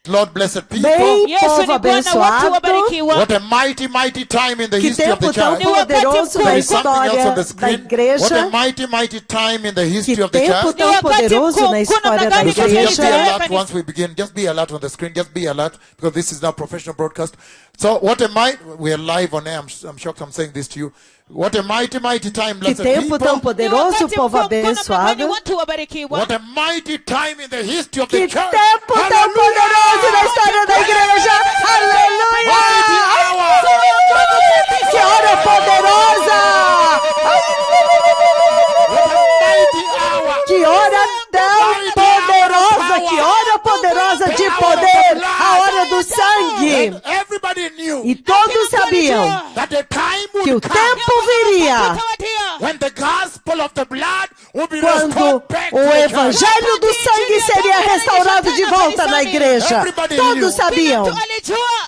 Lord, blessed people. Bem, Yesu povo ni Bwana, watu abençoado. wabarikiwa. What a mighty, mighty time in the Que history of the tempo tão church. poderoso na There is something else história on the da screen. What a igreja. mighty, mighty time in the history Que of the tempo church. tão poderoso na história da So just be igreja. alert once we begin. Just be alert on the screen. Just be alert because this is now professional broadcast. So what a mighty, we are live on air. I'm shocked I'm saying this to you. What a mighty, mighty time, Que blessed tempo tão people. poderoso, povo abençoado. Watu wabarikiwa. What a mighty time in the history of Que the church. tempo tão poderoso na história da igreja. Aleluia! Que hora poderosa! Que hora tão poderosa! Que hora poderosa de poder! A hora do sangue! Everybody knew E todos sabiam that the time que o would come tempo viria when the gospel of the blood would be quando restored back to o the church. evangelho do sangue seria restaurado de volta na igreja. Todos sabiam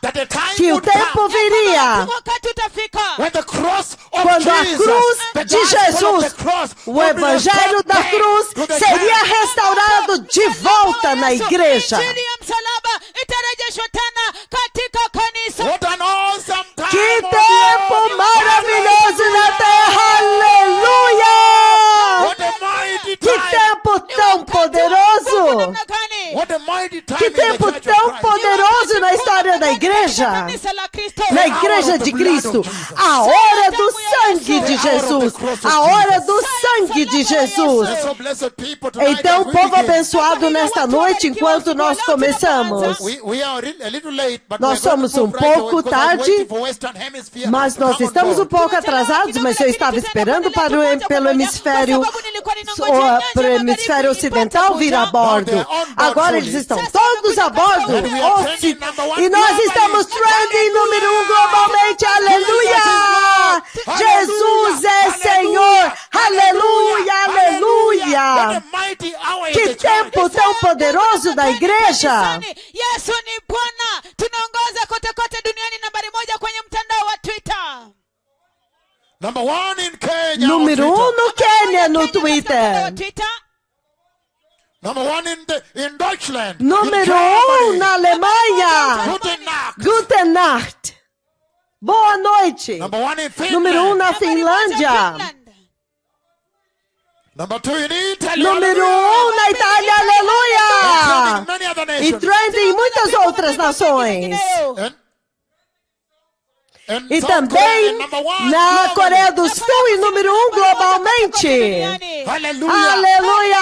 That the time que o would tempo come viria Wakati utafika. when the cross of quando a Jesus, cruz the de gospel of Jesus, the cross, o would be evangelho restored da back cruz to the seria church. restaurado de volta na igreja. Injili ya msalaba itarejeshwa tena katika kanisa. What an awesome time Que of tempo Lord. maravilhoso na terra! Aleluia! What a mighty Que time. tempo tão poderoso! Namna gani? What a mighty time Que in the tempo church of tão Christ. poderoso na história da igreja! Kanisa la Kristo. Na igreja de Cristo, a hora do sangue de Jesus, a hora do sangue de Jesus. And so blessed people tonight Então, as we povo begin. abençoado, nesta noite, enquanto nós começamos, We are a little late, but nós we're going somos to move right pouco away because I'm tarde, waiting for Western Hemisphere mas to nós come on estamos board. pouco atrasados, mas eu estava esperando pelo hemisfério ocidental vir a bordo. Agora eles estão todos a bordo. E nós estamos trending número 1 globalmente. Aleluia! Jesus é Senhor. Aleluia, What aleluia. a mighty hour in Que the tempo church. tão poderoso da igreja. Yesu ni Bwana. Tunaongoza kote kote duniani, nambari 1 kwenye mtandao wa Twitter. Number 1 in Kenya. on Número Twitter. 1 no Quênia, no Mtandao wa Twitter. Twitter. Number 1 in Deutschland. Número in Germany. 1 na Alemanha. Guten Nacht. Guten Nacht. Boa noite. Number 1 in Finland. Número 1 na Nambari 1 Finlândia. Finland. Number 2 in Italy. Número 1 na Itália. Aleluia. Many other E nations. trending em muitas outras nações. And E South Korea também in number 1 na globally. Coreia do Sul em número 1 globalmente. Hallelujah. Aleluia.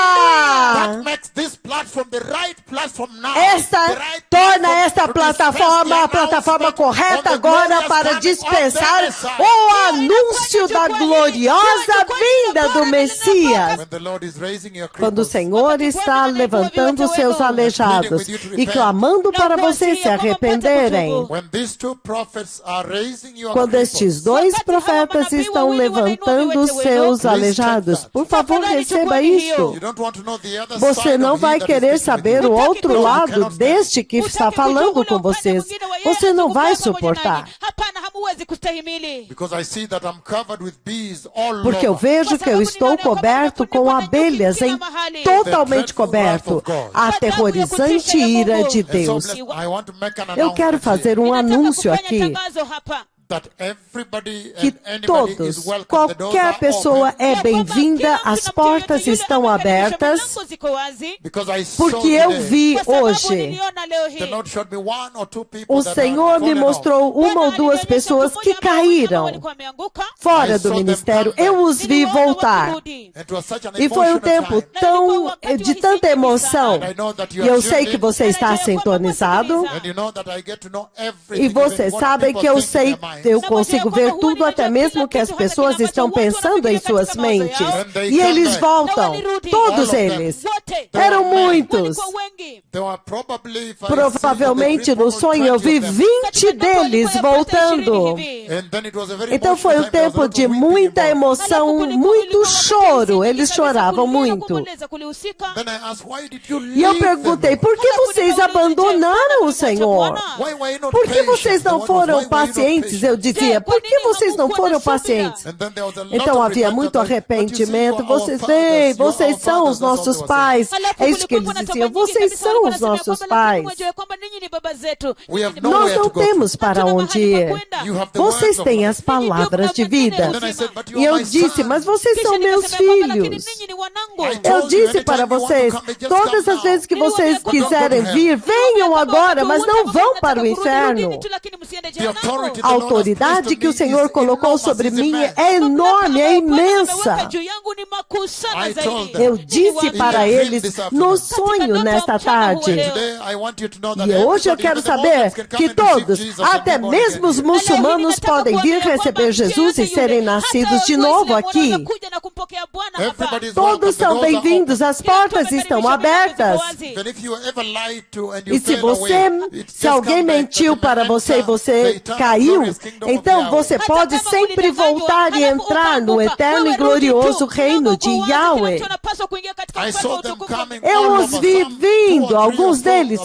That makes this platform the right platform now. Esta The right torna platform esta to plataforma a dispense the plataforma announcement correta of the agora glorious para coming of dispensar the Messiah. o anúncio da gloriosa vinda do Messias. When the Lord is raising your Quando o cripples, Senhor está levantando os seus aleijados e clamando para vocês se arrependerem. when these two prophets are raising your Quando cripples, estes dois profetas estão levantando os seus aleijados, por favor, receba isto. you don't want to know the other Você side não of vai he that is querer speaking with saber you. o outro No, you lado cannot deste que está falando com vocês. Você não vai suportar. Hapana, hamuwezi kustahimili. Because I see that I'm covered with bees all Porque eu over. vejo que eu estou coberto com abelhas, totalmente coberto. A aterrorizante ira de And so Deus. I want to make an Eu quero announcement fazer um Ninataka anúncio kufanya aqui. tangazo hapa. that everybody Que and anybody is todos, welcome. The doors qualquer are pessoa open. é bem-vinda, as portas estão abertas, Because I saw porque eu today, vi hoje. the Lord showed me 1 or 2 people O that Senhor had me fallen mostrou uma ou duas pessoas que caíram fora do ministério. Eu os vi voltar. off. It was such an E foi um emotional tempo time. de tanta emoção. And I know that you E are eu sei tuned que in. você está sintonizado. And you know that I get to know everything, E vocês even what sabem people que eu think in sei, their minds. eu consigo ver tudo, até mesmo que as pessoas estão pensando em suas mentes. E eles voltam, todos eles. Eram muitos. There were probably, if I Provavelmente see the no sonho eu vi 20 of them. 20 deles voltando. And then it was a very Então foi um emotional time. There was a tempo lot de of weeping muita involved. emoção, muito choro. Eles choravam muito. Then I asked, why did you E eu leave perguntei, them? por que vocês abandonaram o Senhor? Why were you not Por que patient? vocês The não one was, foram why were you not pacientes? patient? Eu dizia, por que vocês não foram pacientes? And then there was a lot Então of havia repentance. muito But you see, arrependimento. you are our Vocês fathers, veem, you are vocês our são os fathers, that's all nossos they were pais. saying. É isso que eles diziam. Vocês são os nossos pais. We have Nós nowhere não to go temos to. para onde ir. You have the Vocês words of têm life. as palavras de vida. Then I said, but you E are eu my disse, son. mas vocês são meus filhos. Eu disse para vocês, todas as vezes que vocês quiserem vir, venham agora, mas não vão para o inferno. A autoridade que o Senhor colocou sobre mim é enorme, é imensa. Eu disse para eles no sonho nesta tarde. E hoje eu quero saber que todos, até mesmo os muçulmanos, podem vir receber Jesus e serem nascidos de novo aqui. Todos são bem-vindos, as portas estão abertas. E se alguém mentiu para você e você caiu, então você pode sempre voltar e entrar no eterno e glorioso reino de Yahweh. Eu os vi vindo, alguns deles,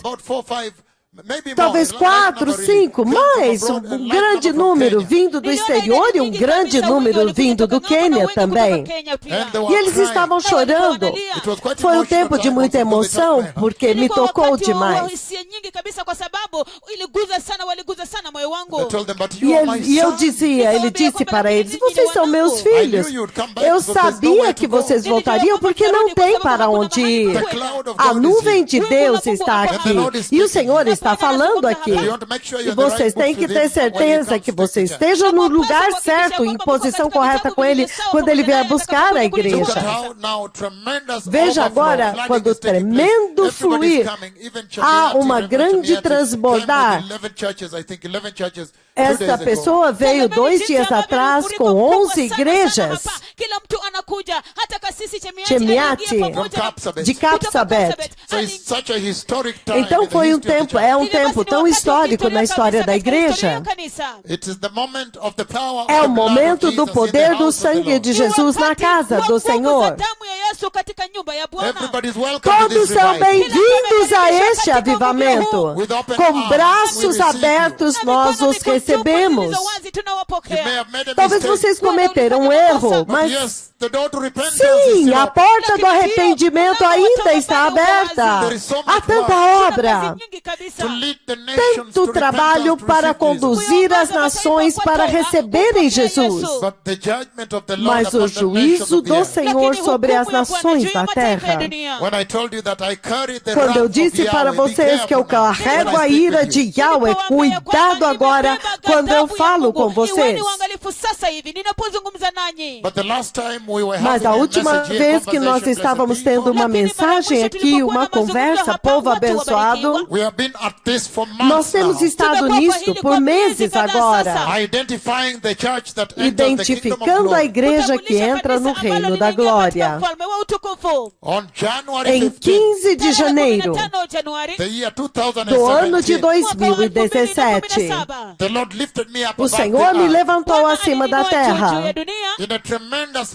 talvez 4, 5, mais um grande número vindo do exterior e um grande número vindo do Quênia também. E eles estavam chorando. Foi um tempo de muita emoção, porque me tocou demais. E eu dizia, ele disse para eles, vocês são meus filhos. Eu sabia que vocês voltariam porque não tem para onde ir. A nuvem de Deus está aqui. E o Senhor está falando aqui. E vocês têm que ter certeza que você esteja no lugar certo, em posição correta com Ele, quando Ele vier buscar a igreja. Veja agora, quando tremendo fluir, há uma grande transbordar. Esta pessoa veio 2 dias atrás com 11 igrejas. Chemiati, de Kapsabet. Então foi um tempo, é um tempo tão histórico na história da igreja. É o momento do poder do sangue de Jesus na casa do Senhor. Todos são bem-vindos a este avivamento. Com braços abertos nós os recebemos. Talvez vocês cometeram um erro, mas sim, a porta do arrependimento ainda está aberta. Há tanta obra, tanto trabalho para conduzir as nações para receberem Jesus. Mas o juízo do Senhor sobre as nações da terra. Quando eu disse para vocês que eu carrego a ira de Yahweh, cuidado agora quando eu falo com vocês. Mas a última vez que nós estávamos tendo uma mensagem aqui, uma conversa, povo abençoado, nós temos estado nisto por meses agora, identificando a igreja que entra no reino da glória. Em 15 de janeiro do ano de 2017, o Senhor me levantou acima da terra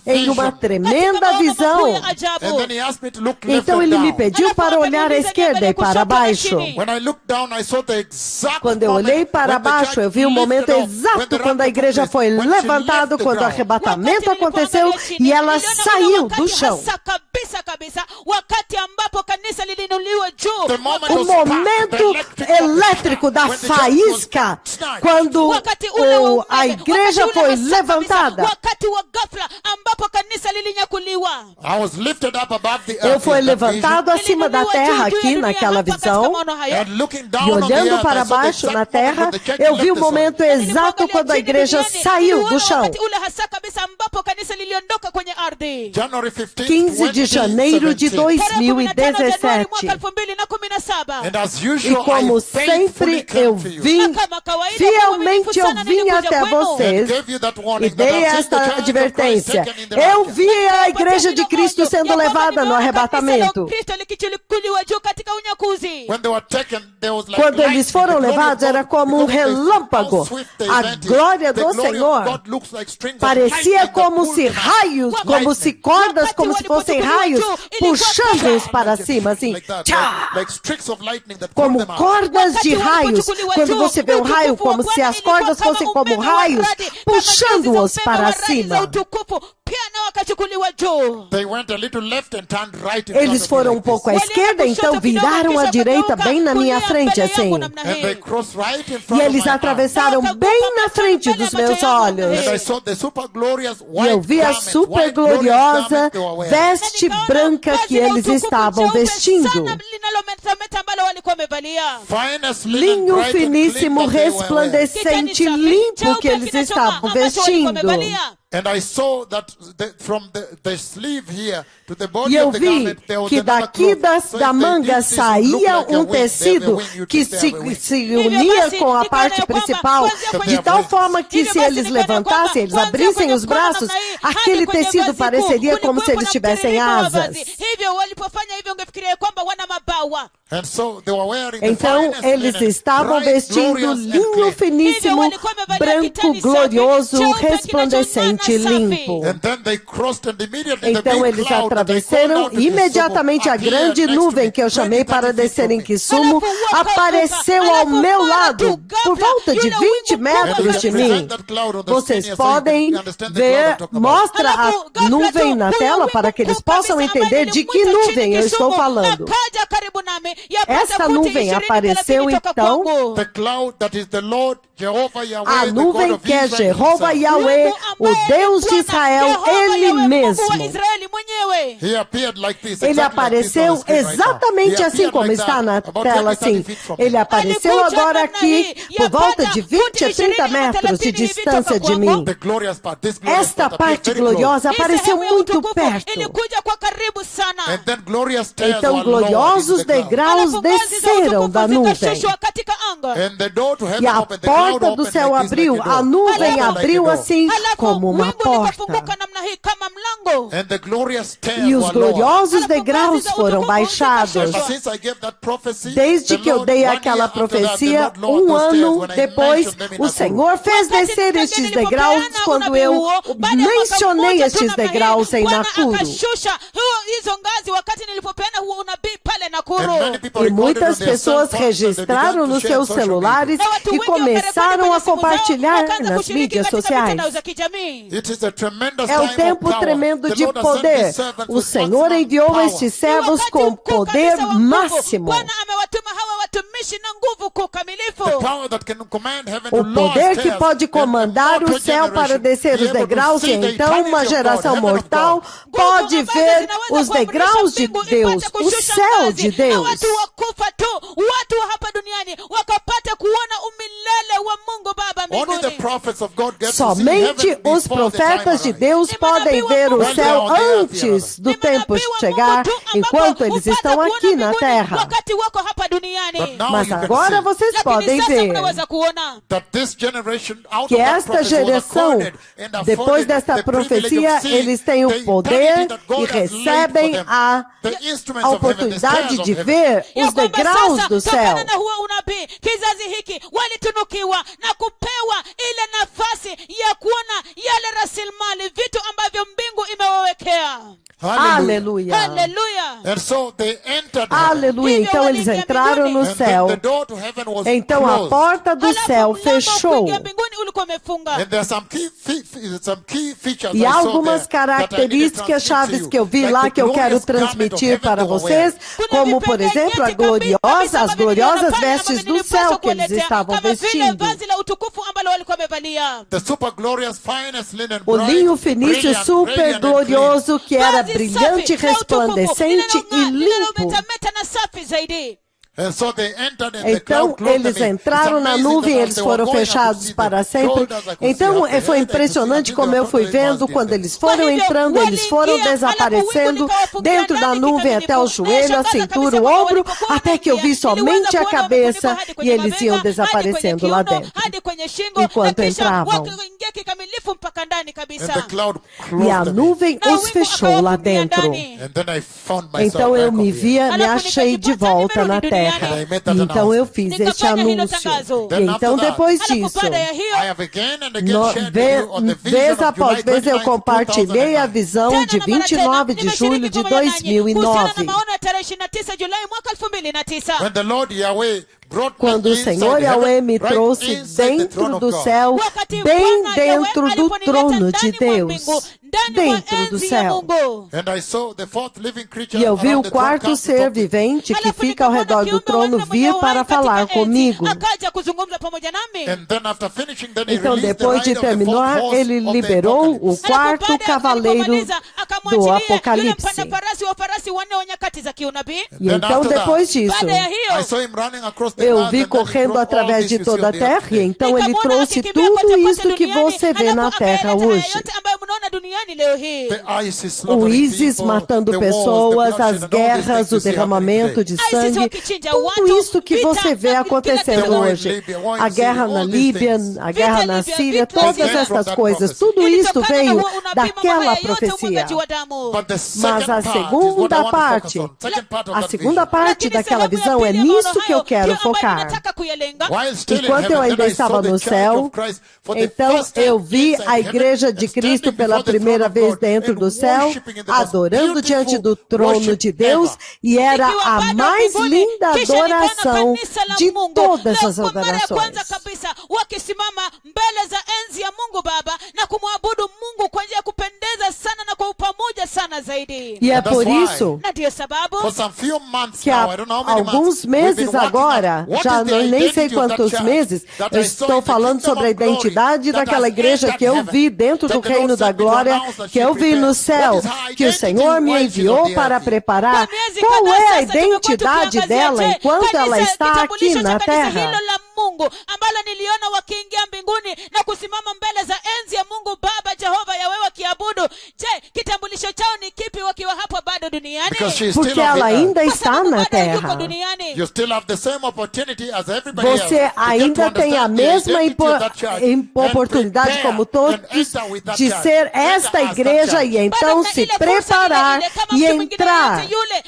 em uma tremenda visão. Então Ele me pediu para olhar à esquerda e para baixo. Quando eu olhei para baixo, eu vi o momento exato quando a igreja foi levantada, quando o arrebatamento aconteceu e ela saiu do chão. O momento elétrico da faísca, quando a igreja foi levantada. Eu fui levantado acima da terra aqui naquela visão, e olhando para baixo na terra, eu vi o momento exato quando a igreja saiu do chão. 15 de janeiro de 2017. E como sempre sempre eu vim, fielmente eu vim até vocês e dei esta advertência. Eu vi a igreja de Cristo sendo levada no arrebatamento. Quando eles foram levados, era como um relâmpago. A glória do Senhor parecia como se raios, como se cordas, como se fossem raios, puxando-os para cima, assim. Tchá! Como cordas de raios. Quando você vê um raio, como se as cordas fossem como raios, puxando-os para cima. Eles foram um pouco à esquerda, então viraram à direita, bem na minha frente, assim. E eles atravessaram bem na frente dos meus olhos. E eu vi a super gloriosa veste branca que eles estavam vestindo. Linho finíssimo, resplandecente, limpo que eles estavam vestindo. E eu vi que daqui da manga saía um tecido que se unia com a parte principal, de tal forma que se eles levantassem, eles abrissem os braços, aquele tecido pareceria como se eles tivessem asas. Então eles estavam vestindo linho finíssimo, branco, glorioso, resplandecente, limpo. Então eles atravessaram imediatamente a grande nuvem que eu chamei para descer em Kisumu, apareceu ao meu lado, por volta de 20 metros de mim. Vocês podem ver, mostra a nuvem na tela para que eles possam entender de que nuvem eu estou falando. Essa nuvem apareceu então, a nuvem que é Jeová Yahweh, o Deus de Israel, Ele mesmo. Ele apareceu exatamente assim como está na tela, assim. Ele apareceu agora aqui, por volta de 20 a 30 metros de distância de mim. Esta parte gloriosa apareceu muito perto. Então gloriosos degraus desceram da nuvem. E a porta do céu abriu, a nuvem abriu assim como uma porta. E os gloriosos degraus foram baixados. Desde que eu dei aquela profecia, um ano depois, o Senhor fez descer estes degraus quando eu mencionei estes degraus em Nakuru. E muitas pessoas registraram nos seus celulares e começaram a compartilhar nas mídias sociais. É um tempo tremendo de poder. O Senhor enviou estes servos com poder máximo. O poder que pode comandar o céu para descer os degraus, e então uma geração mortal pode ver os degraus de Deus, o céu de Deus. Somente os profetas de Deus podem ver o céu antes do tempo chegar, enquanto eles estão aqui na terra. Mas agora vocês podem ver que esta geração, depois desta profecia, eles têm o poder e recebem a oportunidade de ver os degraus do céu. Aleluia. Aleluia. Então eles entraram no céu. Então a porta do céu fechou. E há algumas características chaves que eu vi lá que eu quero transmitir para vocês, como por exemplo as gloriosas vestes do céu que eles estavam vestindo. O linho finíssimo super glorioso que era brilhante, resplandecente e limpo. And so they entered and the Então, cloud closed eles them in. entraram It's na amazing nuvem, that as eles they were foram going, I could fechados see para the sempre. shoulders, I could see Então, up the foi head, I could see impressionante until como they eu were fui totally vendo lost quando in eles them. foram Kwa hivyo, entrando, eles foram waliingia, desaparecendo alafu wingu dentro da likawafungia nuvem ndani até o kikamilifu. joelho, a Na cintura, kabisa o kwamba ombro, walipokuwa até que eu vi wanaingia, somente niliweza a kuona cabeça wamefunikwa hadi e kwenye eles iam mabega, hadi kwenye desaparecendo lá kiuno, dentro. hadi kwenye shingo, na Enquanto kisha entravam. wakaingia kikamilifu mpaka ndani And kabisa. the cloud E closed a them in. nuvem Na os wingu fechou lá akawafungia dentro. ndani. And then I found myself Então eu back me over here. via, me Alafu achei de nikajipata volta na nimerudi terra. duniani. And I made that Então eu announcement. fiz este Nikafanya hilo anúncio. tangazo. E Then então after that, depois Alafu disso, baada ya hiyo, I have again and again no, shared with you on the vision vez of após July vez eu 29, compartilhei a 2009. visão tena de na mara tena 29 de julho nimeshiriki de pamoja nanyi kuhusiana na 2009. maono ya tarehe 29 Julai mwaka 2009. When the Lord Yahweh brought me Quando o inside Senhor Yahweh heaven, me right trouxe inside the throne dentro of do God. céu, Wakati bem Bwana Yahweh dentro do aliponileta trono de ndani mwa Deus, mbingu, ndani mwa dentro do enzi ya céu. Mungu. And I saw the fourth living creature E eu vi around o the throne quarto come to ser talk to me. vivente que Alafu fica ao nikamwona redor do kiumbe trono wanne mwenye vir uhai para katika falar enzi, comigo. akaja kuzungumza pamoja nami. And then after finishing, then he Então, released the depois de ride of the fourth terminar, horse ele of the liberou o Apocalypse. quarto Alafu baada ya cavaleiro alipomaliza, do akamwachilia yule Apocalipse. mpanda farasi wa farasi wanne wa nyakati za kiunabii. E Then então, after that, depois disso, Baada ya I hiyo, saw him running across the eu earth, vi and then he correndo brought all através this de you see toda on a the terra, earth e today. então ele nikamwona trouxe akikimbia tudo kote kote isso que duniani, você vê na alafu terra akaeleza hoje. yote ambayo mnaona duniani leo hii. The ISIS O slaughtering ISIS people, matando the wars, the pessoas, bloodshed, as and all these guerras, things o you see happening derramamento today. de ISIS sangue, wakichinja tudo watu, isso que vita, você vê na acontecendo The war in hoje. Libya, war in A guerra Syria, na all these Líbia, things. a guerra Vita na Líbia, Síria, vita todas Líbia. essas From coisas, that tudo isso Ilitokana na veio huo unabii, mambo daquela haya yote, profecia. umwagaji wa damu. But the Mas second a part is what I segunda want to parte, focus on. Second part of a that segunda vision. parte Lakini daquela sehemu ya visão é pili ya maono nisso que eu hayo, quero ndiyo ambayo focar. ninataka kuyalenga. While still in Enquanto eu heaven, ainda then I saw estava the no church céu, of Christ for the então first time eu vi inside a heaven igreja and de standing Cristo pela before the throne primeira of vez God dentro and do céu, worshiping in the most adorando diante do beautiful trono worship de Deus, ever. e era Ikiwa a bado mais mbinguni, linda kisha nikaona adoração kanisa la de Mungu, todas leo as kwa mara ya kwanza adorações. kabisa wakisimama mbele za enzi ya Mungu Baba na kumwabudu Mungu kwa njia ya kupendeza sana na kwa upamoja sana zaidi. E é And that's por why isso Na ndiyo sababu for some few months que now, há I don't know how many alguns months, we've been meses working agora, on what já is the nem sei identity of that quantos church meses, that eu I saw estou in the falando kingdom sobre a of glory identidade that daquela has igreja entered que eu heaven. vi dentro do That the reino Lord da sent me to glória, announce that que she eu vi no prepared. céu, What is her que o identity Senhor me while she's on enviou the para earth? preparar. Kwa miezi Qual kadhaa é a sasa tumekuwa identidade tukiangazia, dela je, enquanto ela kanisa, está aqui kitambulisho na cha kanisa terra? hilo la Mungu ambalo niliona wakiingia mbinguni na kusimama mbele za enzi ya Mungu Baba Jehova Yahweh wakiabudu. Je, kitambulisho chao ni kipi wakiwa hapa bado duniani? Because she's Porque still on the ela earth. ainda Kwa está sababu na bado yuko terra. duniani. You still have the same opportunity as everybody else. Você ainda tem a mesma oportunidade como todos de ser esta igreja e então se preparar e entrar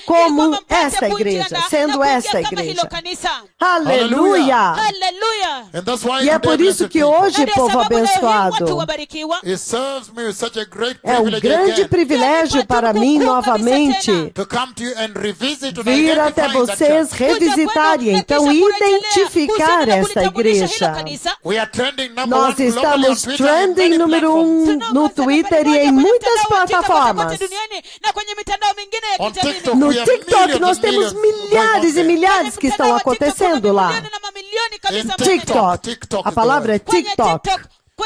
como esta igreja, sendo esta igreja. Aleluia! Haleluya! And that's why E é today, por isso blessed que people, hoje, Na ndio povo sababu leo hii abençoado, watu wabarikiwa. it serves me with such a great é um privilege grande again privilégio para mim novamente to come to you and revisit and vir até identify that vocês church. revisitar e então identificar esta igreja. We are trending number Nós one globally on estamos Twitter and trending many número platforms. no Twitter e em muitas plataformas. On TikTok, No we have TikTok millions nós and temos millions milhares e going on milhares que estão acontecendo lá. TikTok. A palavra é TikTok.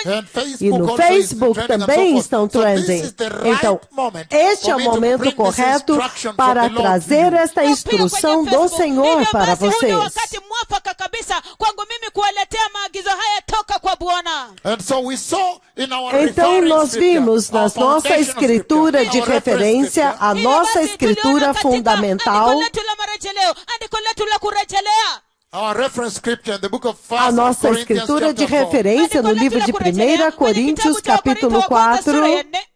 And Facebook E no also is Facebook trending and so também forth. estão So this trending. is the right Então, moment este é for o me to momento bring this correto instruction para from the Lord to trazer you. esta instrução do Senhor para Huu ni vocês. wakati mwafaka kabisa kwangu mimi kuwaletea maagizo haya toka kwa Bwana. And so we saw in our Então referring nós scripture, vimos our na nossa foundational escritura scripture, de our reference referência, scripture, a Hivyo nossa basi escritura tuliona katika fundamental, andiko letu la marejeleo, andiko letu la kurejelea. our reference scripture in the book of a 1 nossa Corinthians escritura de chapter 4. referência no livro de 1 Coríntios, capítulo 4,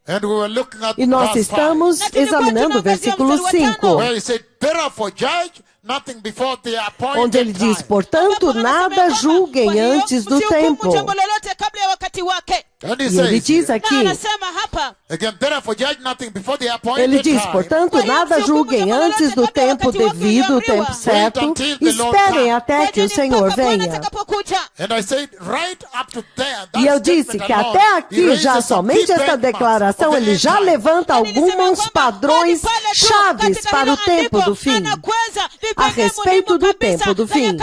And we were looking at e nós verse 5, estamos examinando o versículo 5, where he said, therefore judge nothing before the appointed onde ele diz, time. portanto, nada julguem antes do tempo. jambo lolote kabla ya wakati wake. And he E ele says, diz Na aqui, anasema hapa, again, therefore judge nothing before the appointed ele diz, time. portanto, nada julguem antes do tempo devido, o tempo certo, esperem até que o Senhor venha. And I said, right up to there, that E eu disse statement que alone, até he aqui, raises já some somente key esta benchmarks declaração, of the ele end já time. levanta alguns padrões chaves para o tempo do fim, a respeito do tempo do fim.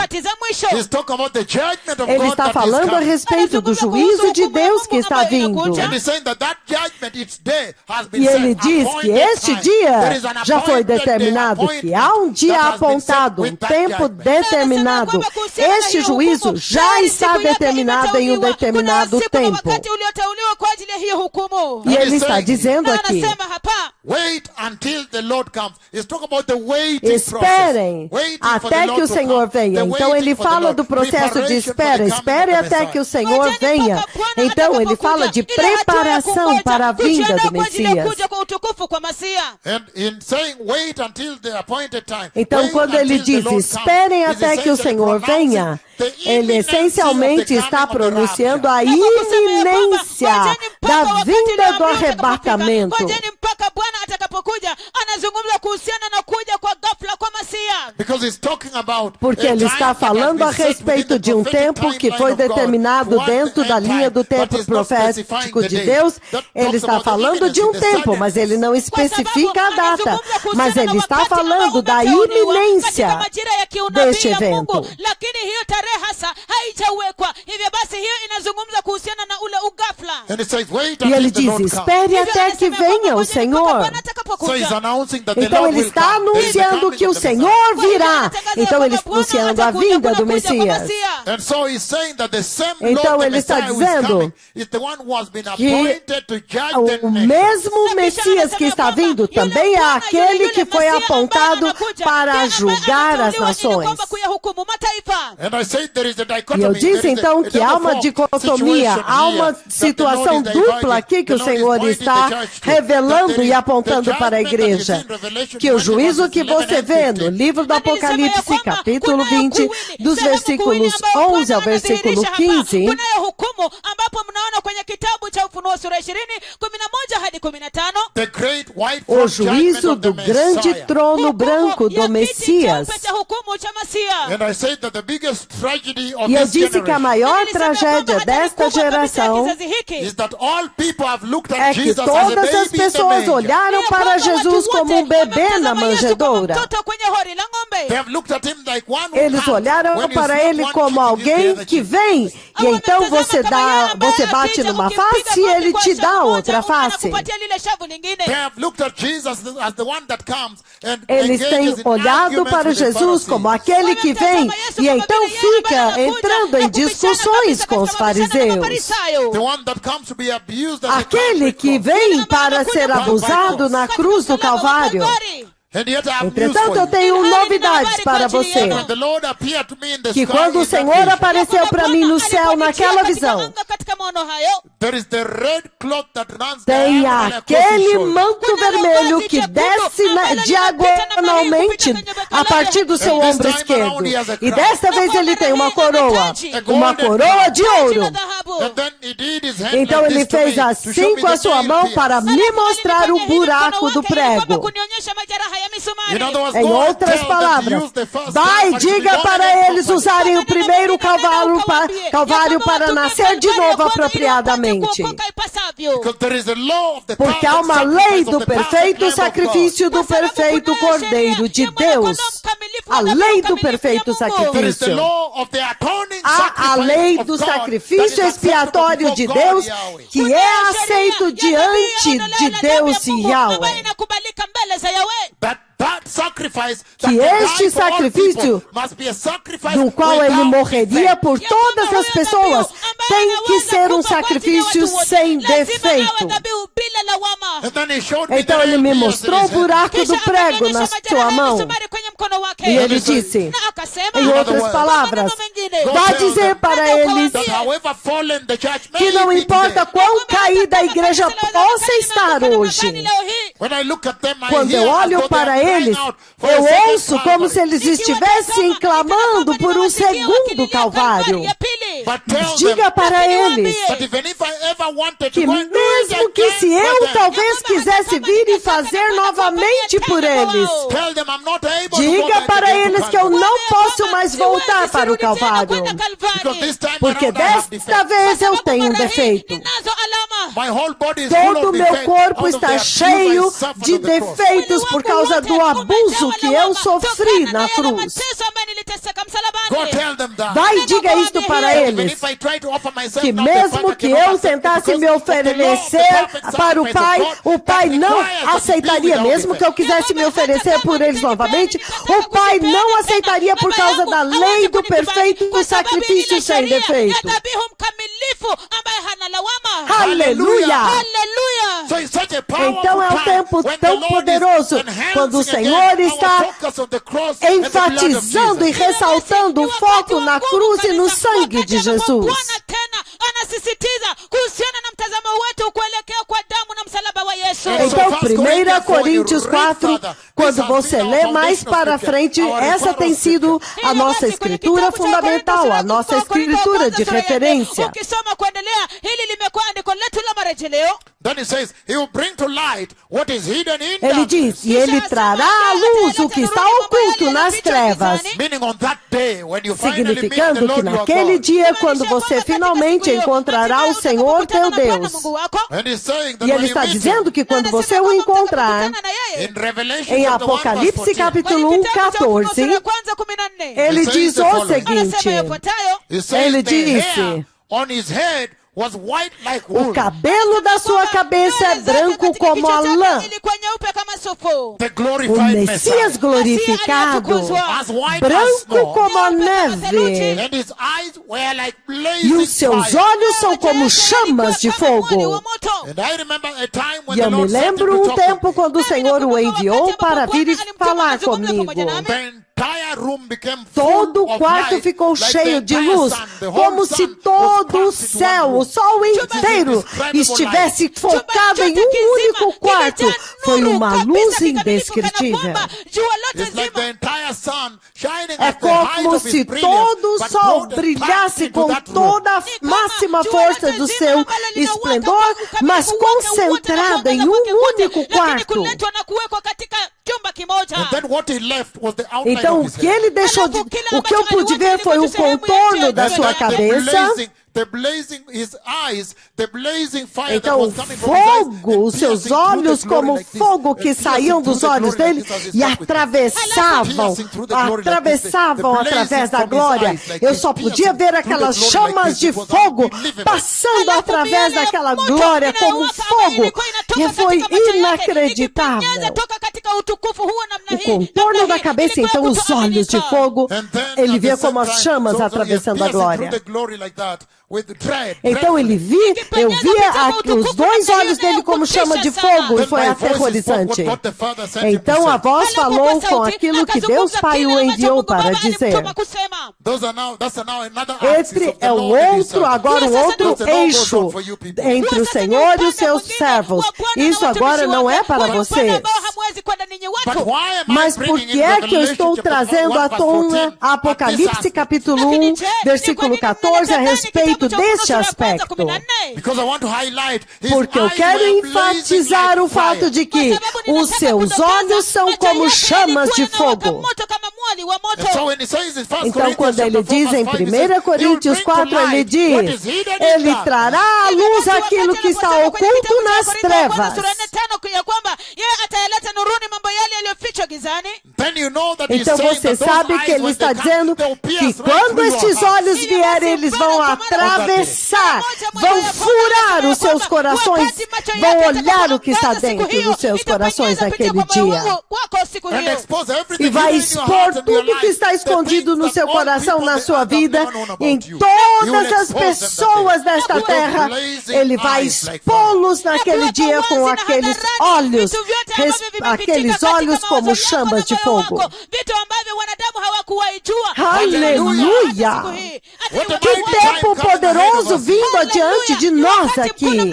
He's talking about the judgment of Ele God está that is falando a coming. respeito do juízo de Deus que está ambayo vindo. inakuja. And he's saying that that judgment, its day, has been E set, ele diz que appointed este time. dia There is an já foi appointed day, determinado, que há um dia that has been set apontado, with um that tempo judgment. determinado. Este juízo já está determinado em um determinado tempo. wakati ulioteuliwa kwa ajili ya hiyo hukumu. E ele está dizendo Na aqui, anasema hapa, Wait until the Lord comes. He's talking about the waiting esperem process. Waiting for the até Lord que o to Senhor come. venha. The Então waiting ele for the fala Lord. do processo de Preparation espera. for the coming Espere of the até que o Messiah. Senhor venha. Então ele fala de preparação para a vinda do Messias. kuja kwa utukufu kwa Masia. And in saying wait until the appointed time. Então, wait quando ele until the diz, Lord esperem comes, até he's que o essentially Senhor pronouncing venha, the ele imminency of the essencialmente coming está of the pronunciando a rapture. iminência da vinda do arrebatamento. Ngojeni mpaka Bwana atakapokuja. Anazungumza kuhusiana na kuja kwa ghafla kwa Masia. Because he's talking about Porque a ele time está that has falando been a set respeito within de um the prophetic tempo que timeline foi of God determinado towards dentro the da end linha do time, but tempo he's not specifying profético the de day. Deus. That Ele talks está about the falando de um imminency, the tempo, mas ele não especifica a data. Anazungumza Mas ele kuhusiana na está wakati ambao falando da umeteuliwa iminência katika majira ya kiunabii deste ya Mungu, evento. lakini hiyo tarehe hasa haijawekwa. Hivyo basi hiyo inazungumza kuhusiana na ule ugafla. And it says, wait E until ele the diz, Lord comes. espere até que venha o Senhor. So he's announcing that the Então Lord ele will está come. There is the anunciando coming que o of the Messiah. Senhor virá. Então ele está anunciando a vinda do Messias. And so he's saying that the same Então Lord, the ele está Messiah who is dizendo coming, is the one who has been appointed to judge the O nations. mesmo Messias que está vindo também é aquele que foi apontado para julgar as nações. And I said there is a E dichotomy. eu There disse is então a que há uma double dicotomia, situation há here, uma that the situação Lord is dupla dividing. aqui que The o Lord is Senhor pointing está the church to. revelando That e there apontando is para a the judgment that is igreja. in Revelation Que o 20 juízo que verses você 11 vê and no 15. livro do Apocalipse, capítulo 20, dos versículos 11 ao versículo 15, kunayo hukumu ambapo mnaona kwenye kitabu cha Ufunuo sura 20, 11 hadi 15. The great white o throne judgment juízo of the do grande Messiah. trono branco do ya kiti Messias. cheupe cha hukumu cha Masia. And I said that the biggest tragedy of E eu this disse que a generation maior tragédia desta geração is that all people have looked é at que Jesus as a todas as baby in the pessoas manger. olharam para Jesus como um bebê na manjedoura. They have looked at him like one who Eles comes. olharam When you para slap ele one como cheek, you give the alguém other que cheek. vem e então você bate numa face e ele te dá a outra face. They have looked at Jesus as the one that comes and Eles têm engages in olhado arguments para with the Jesus como Pharisees. aquele que vem e então fica entrando em discussões com os fariseus. The one that comes to be abused as a Aquele que vem para ser abusado na cruz do Calvário. And yet I have news Entretanto, for eu you. tenho novidades para você. When the Lord appeared to me in the Que sky quando o in that Senhor vision, apareceu para mim no céu naquela visão, there is the red cloth that runs tem diagonally across his aquele shoulder. manto vermelho que desce diagonalmente a partir do seu ombro esquerdo. E desta vez ele tem uma coroa de ouro. And then he did his hand Então like ele this to me, fez to assim show me com a the sua nail mão pierce. para me mostrar o buraco do prego. In other words, Em go and outras tell them to palavras, use the first vai e Calvary diga to be para done eles properly. usarem o primeiro Calvário para nascer de novo apropriadamente. Because there is a law of the Porque há perfect uma sacrifice lei of do the perfect perfeito Lamb of sacrifício do perfeito Cordeiro de Deus. A lei do perfeito God. There is the sacrifício. law of the atoning Há a lei sacrifice do of God that sacrifício is acceptable expiatório before de God, Deus, Yahweh. que é aceito diante de Deus e Yahweh. That sacrifice Que that will este die for all sacrifício, people must be a sacrifice no qual ele without morreria defect. por todas as pessoas, tem que ser um sacrifício sem defeito. And then he showed me Então the ele nail me pierce in mostrou o his hand. buraco do prego na sua mão. E ele disse, em outras palavras, vá dizer para eles That however fallen the church may que não be importa today. quão caída a igreja possa estar hoje. When I look at them, I Quando hear eu as olho though they para are crying eles, out for a eu second ouço como se Calvary. eles estivessem clamando por um segundo Calvário. But tell Diga them para eles that even if I ever wanted que to go and do it mesmo que again se for eu them, talvez quisesse vir e fazer novamente por eles, tell them I'm not able to go diga back para again to eles que eu Calvary. não posso mais voltar para o Calvário. Because this time Porque around I have desta defect. vez eu tenho um defeito. My whole body is full Todo of o meu defect corpo out of está the abuse cheio I suffered de on the cross. defeitos por causa do abuso que eu sofri na cruz. Go tell them that. Vai e diga isto para eles. eles que mesmo que eu tentasse me oferecer para o Pai não aceitaria, mesmo que eu quisesse me oferecer por eles novamente, o Pai não aceitaria por causa da lei do perfeito sacrifício sem defeito. Aleluia! Então é um tempo tão poderoso quando o Senhor está enfatizando e ressaltando o foco na cruz e no sangue de Jesus. Então, 1 Coríntios 4, quando você lê mais para frente, essa tem sido a nossa escritura fundamental, a nossa escritura de referência. Ele diz, e ele trará à luz o que está oculto nas trevas, significando que naquele dia, quando você finalmente encontrará o Senhor teu Deus, e ele está dizendo que quando você o encontrar, em Apocalipse capítulo 1, 14, ele diz o seguinte, ele disse, o cabelo da sua cabeça é branco como a lã. O Messias glorificado, branco como a neve. E os seus olhos são como chamas de fogo. E eu me lembro um tempo quando o Senhor o enviou para vir e falar comigo. Todo o quarto ficou cheio de luz, como se todo o céu, o sol inteiro, estivesse focado em um único quarto. Foi uma luz indescritível. É como se todo o sol brilhasse com toda a máxima força do seu esplendor, mas concentrado em um único quarto. Então, o que ele deixou de... O que eu pude ver foi o contorno da sua cabeça. Então, o fogo, os seus olhos como fogo que saíam dos olhos dele e atravessavam através da glória. Eu só podia ver aquelas chamas de fogo passando através daquela glória como fogo. E foi inacreditável. O contorno da cabeça, então, os olhos de fogo, ele via como as chamas atravessando a glória. Então eu via os dois olhos dele como chama de fogo e foi aterrorizante. Então a voz falou com aquilo que Deus Pai o enviou para dizer. Este é um outro eixo entre o Senhor e os seus servos. Isso agora não é para vocês. Mas por que é que eu estou trazendo à tona Apocalipse capítulo 1, versículo 14 a respeito deste aspecto? Porque eu quero enfatizar o fato de que os seus olhos são como chamas de fogo. Então, quando ele diz em 1 Coríntios 4, ele diz, ele trará à luz aquilo que está oculto nas trevas. Então você sabe que ele está dizendo que quando estes olhos vierem, eles vão atravessar, vão furar os seus corações, vão olhar o que está dentro dos seus corações naquele dia. E vai expor tudo que está escondido no seu coração, na sua vida, em todas as pessoas desta terra. Ele vai expô-los naquele dia com aqueles olhos como chamas de fogo. Aleluia! Que tempo poderoso vindo adiante de nós aqui.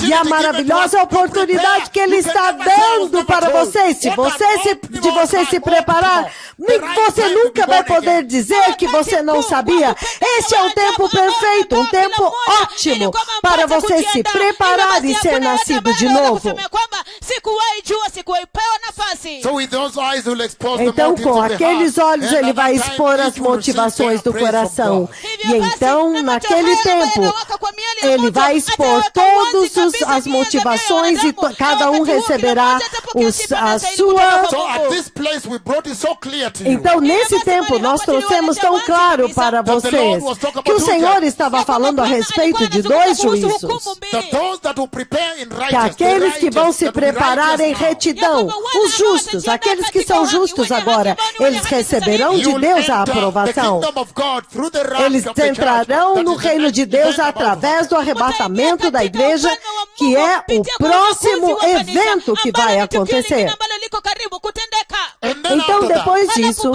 E a maravilhosa oportunidade que Ele está dando para vocês. Se você se preparar, você nunca vai poder dizer que você não sabia. Este é um tempo perfeito, um tempo ótimo para você se preparar e ser nascido de novo. Então, com aqueles olhos, ele vai expor as motivações do coração. E então, naquele tempo, ele vai expor todas as motivações e cada um receberá a sua... So at this place we brought it so clear to you. Então, nesse tempo, nós trouxemos tão claro para vocês que o Senhor estava falando a respeito de dois juízos. That those that will prepare in Que righteousness, aqueles the que vão righteous, se that will be preparar em righteous now. retidão, os justos, aqueles que são justos agora, eles receberão You de will Deus a enter the aprovação. kingdom of God through the rapture Eles of the church. entrarão That no is the reino next de Deus event about to através do happen. arrebatamento da igreja, que é o próximo evento que vai acontecer. And then Então, after that, depois disso,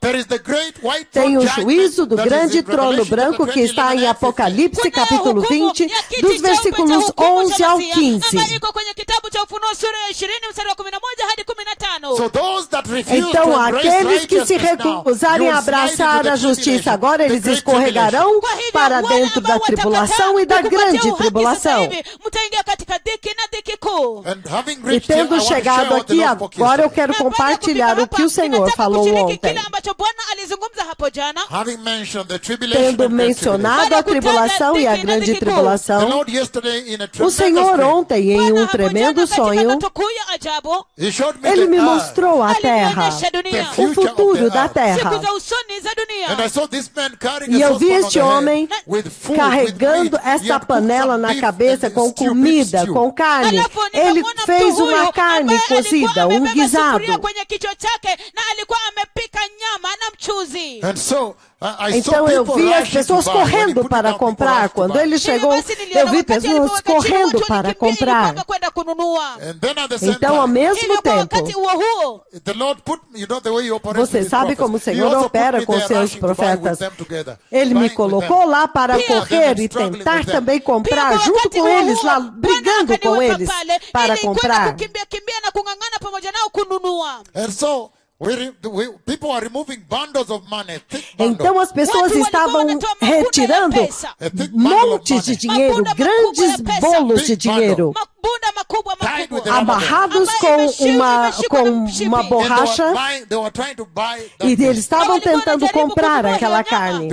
there is the great white tem throne o judgment juízo do that is grande in trono Revelation branco chapter que está 20, em 11, Apocalipse capítulo 20, dos versículos 11 ao 15. So those that refuse Então, to embrace aqueles que se righteousness now, recusarem you a will slide abraçar into a the justiça, tribulation, agora the eles great escorregarão tribulation. para dentro da tribulação e da grande tribulação. And having E reached here, I tendo want to share chegado what the aqui, Lord spoke agora eu yesterday. quero compartilhar o que o Senhor falou ontem. Having mentioned the tribulation Tendo and great mencionado a tribulação e a grande The tribulação, Lord yesterday in a o tremendous Senhor dream, ontem, em um tremendo sonho, He showed me Ele the me earth, mostrou a terra, o futuro da terra. and I saw this man carrying E a eu vi saucepan on este the head homem with food, carregando with meat. He essa had cooked panela some na beef cabeça and com stew, beef comida, stew. com carne. Ele fez uma carne cozida, um guisado. And so I saw Então eu people vi as rushing pessoas to buy. When he correndo put it para down, people comprar. rushed to Quando buy. ele chegou, eu vi pessoas correndo para comprar. And then at the same Então, ao time, mesmo tempo, the Lord put, you know the way he operates Você with his sabe prophets. como o He Senhor also put opera me com there seus rushing to buy with profetas. them together, Ele me buying with colocou them. lá para correr e tentar também comprar junto com eles, lá brigando com eles para comprar. And so people are removing bundles of money, thick bundles. Então as pessoas estavam retirando montes de dinheiro, grandes bolos de dinheiro, amarrados com uma borracha, e eles estavam tentando comprar aquela carne.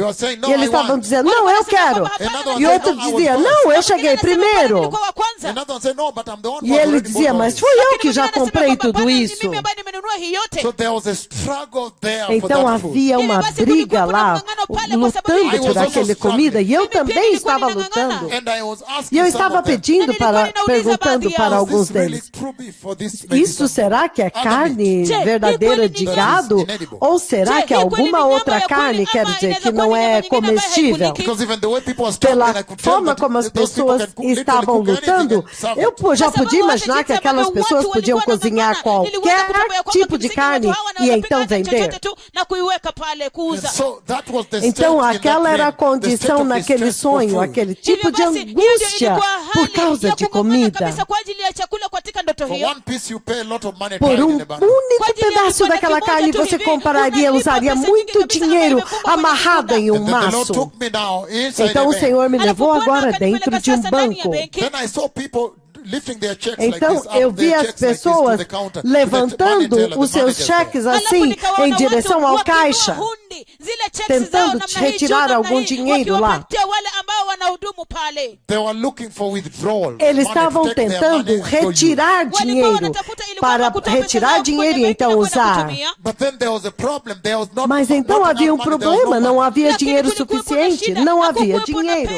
E eles estavam dizendo, não, eu quero. E outro dizia, não, eu cheguei primeiro. E ele dizia, mas fui eu que já comprei tudo isso. Então havia uma briga lá, lutando por aquela comida, e eu também estava lutando. E eu estava perguntando para alguns deles, isso será que é carne verdadeira de gado? Ou será que é alguma outra carne, quer dizer, que não é comestível? Pela forma como as pessoas estavam lutando, eu já podia imaginar que aquelas pessoas podiam cozinhar qualquer tipo de carne e então vender. Então aquela era a condição naquele sonho, aquele tipo de angústia por causa de comida. Por um único pedaço daquela carne você usaria muito dinheiro amarrado em um maço. Então o Senhor me levou agora dentro de um banco. Então eu vi as pessoas levantando os seus cheques assim em direção ao caixa, tentando retirar algum dinheiro lá. Eles estavam tentando retirar dinheiro para retirar dinheiro e então usar. Mas então havia um problema, não havia dinheiro suficiente, não havia dinheiro.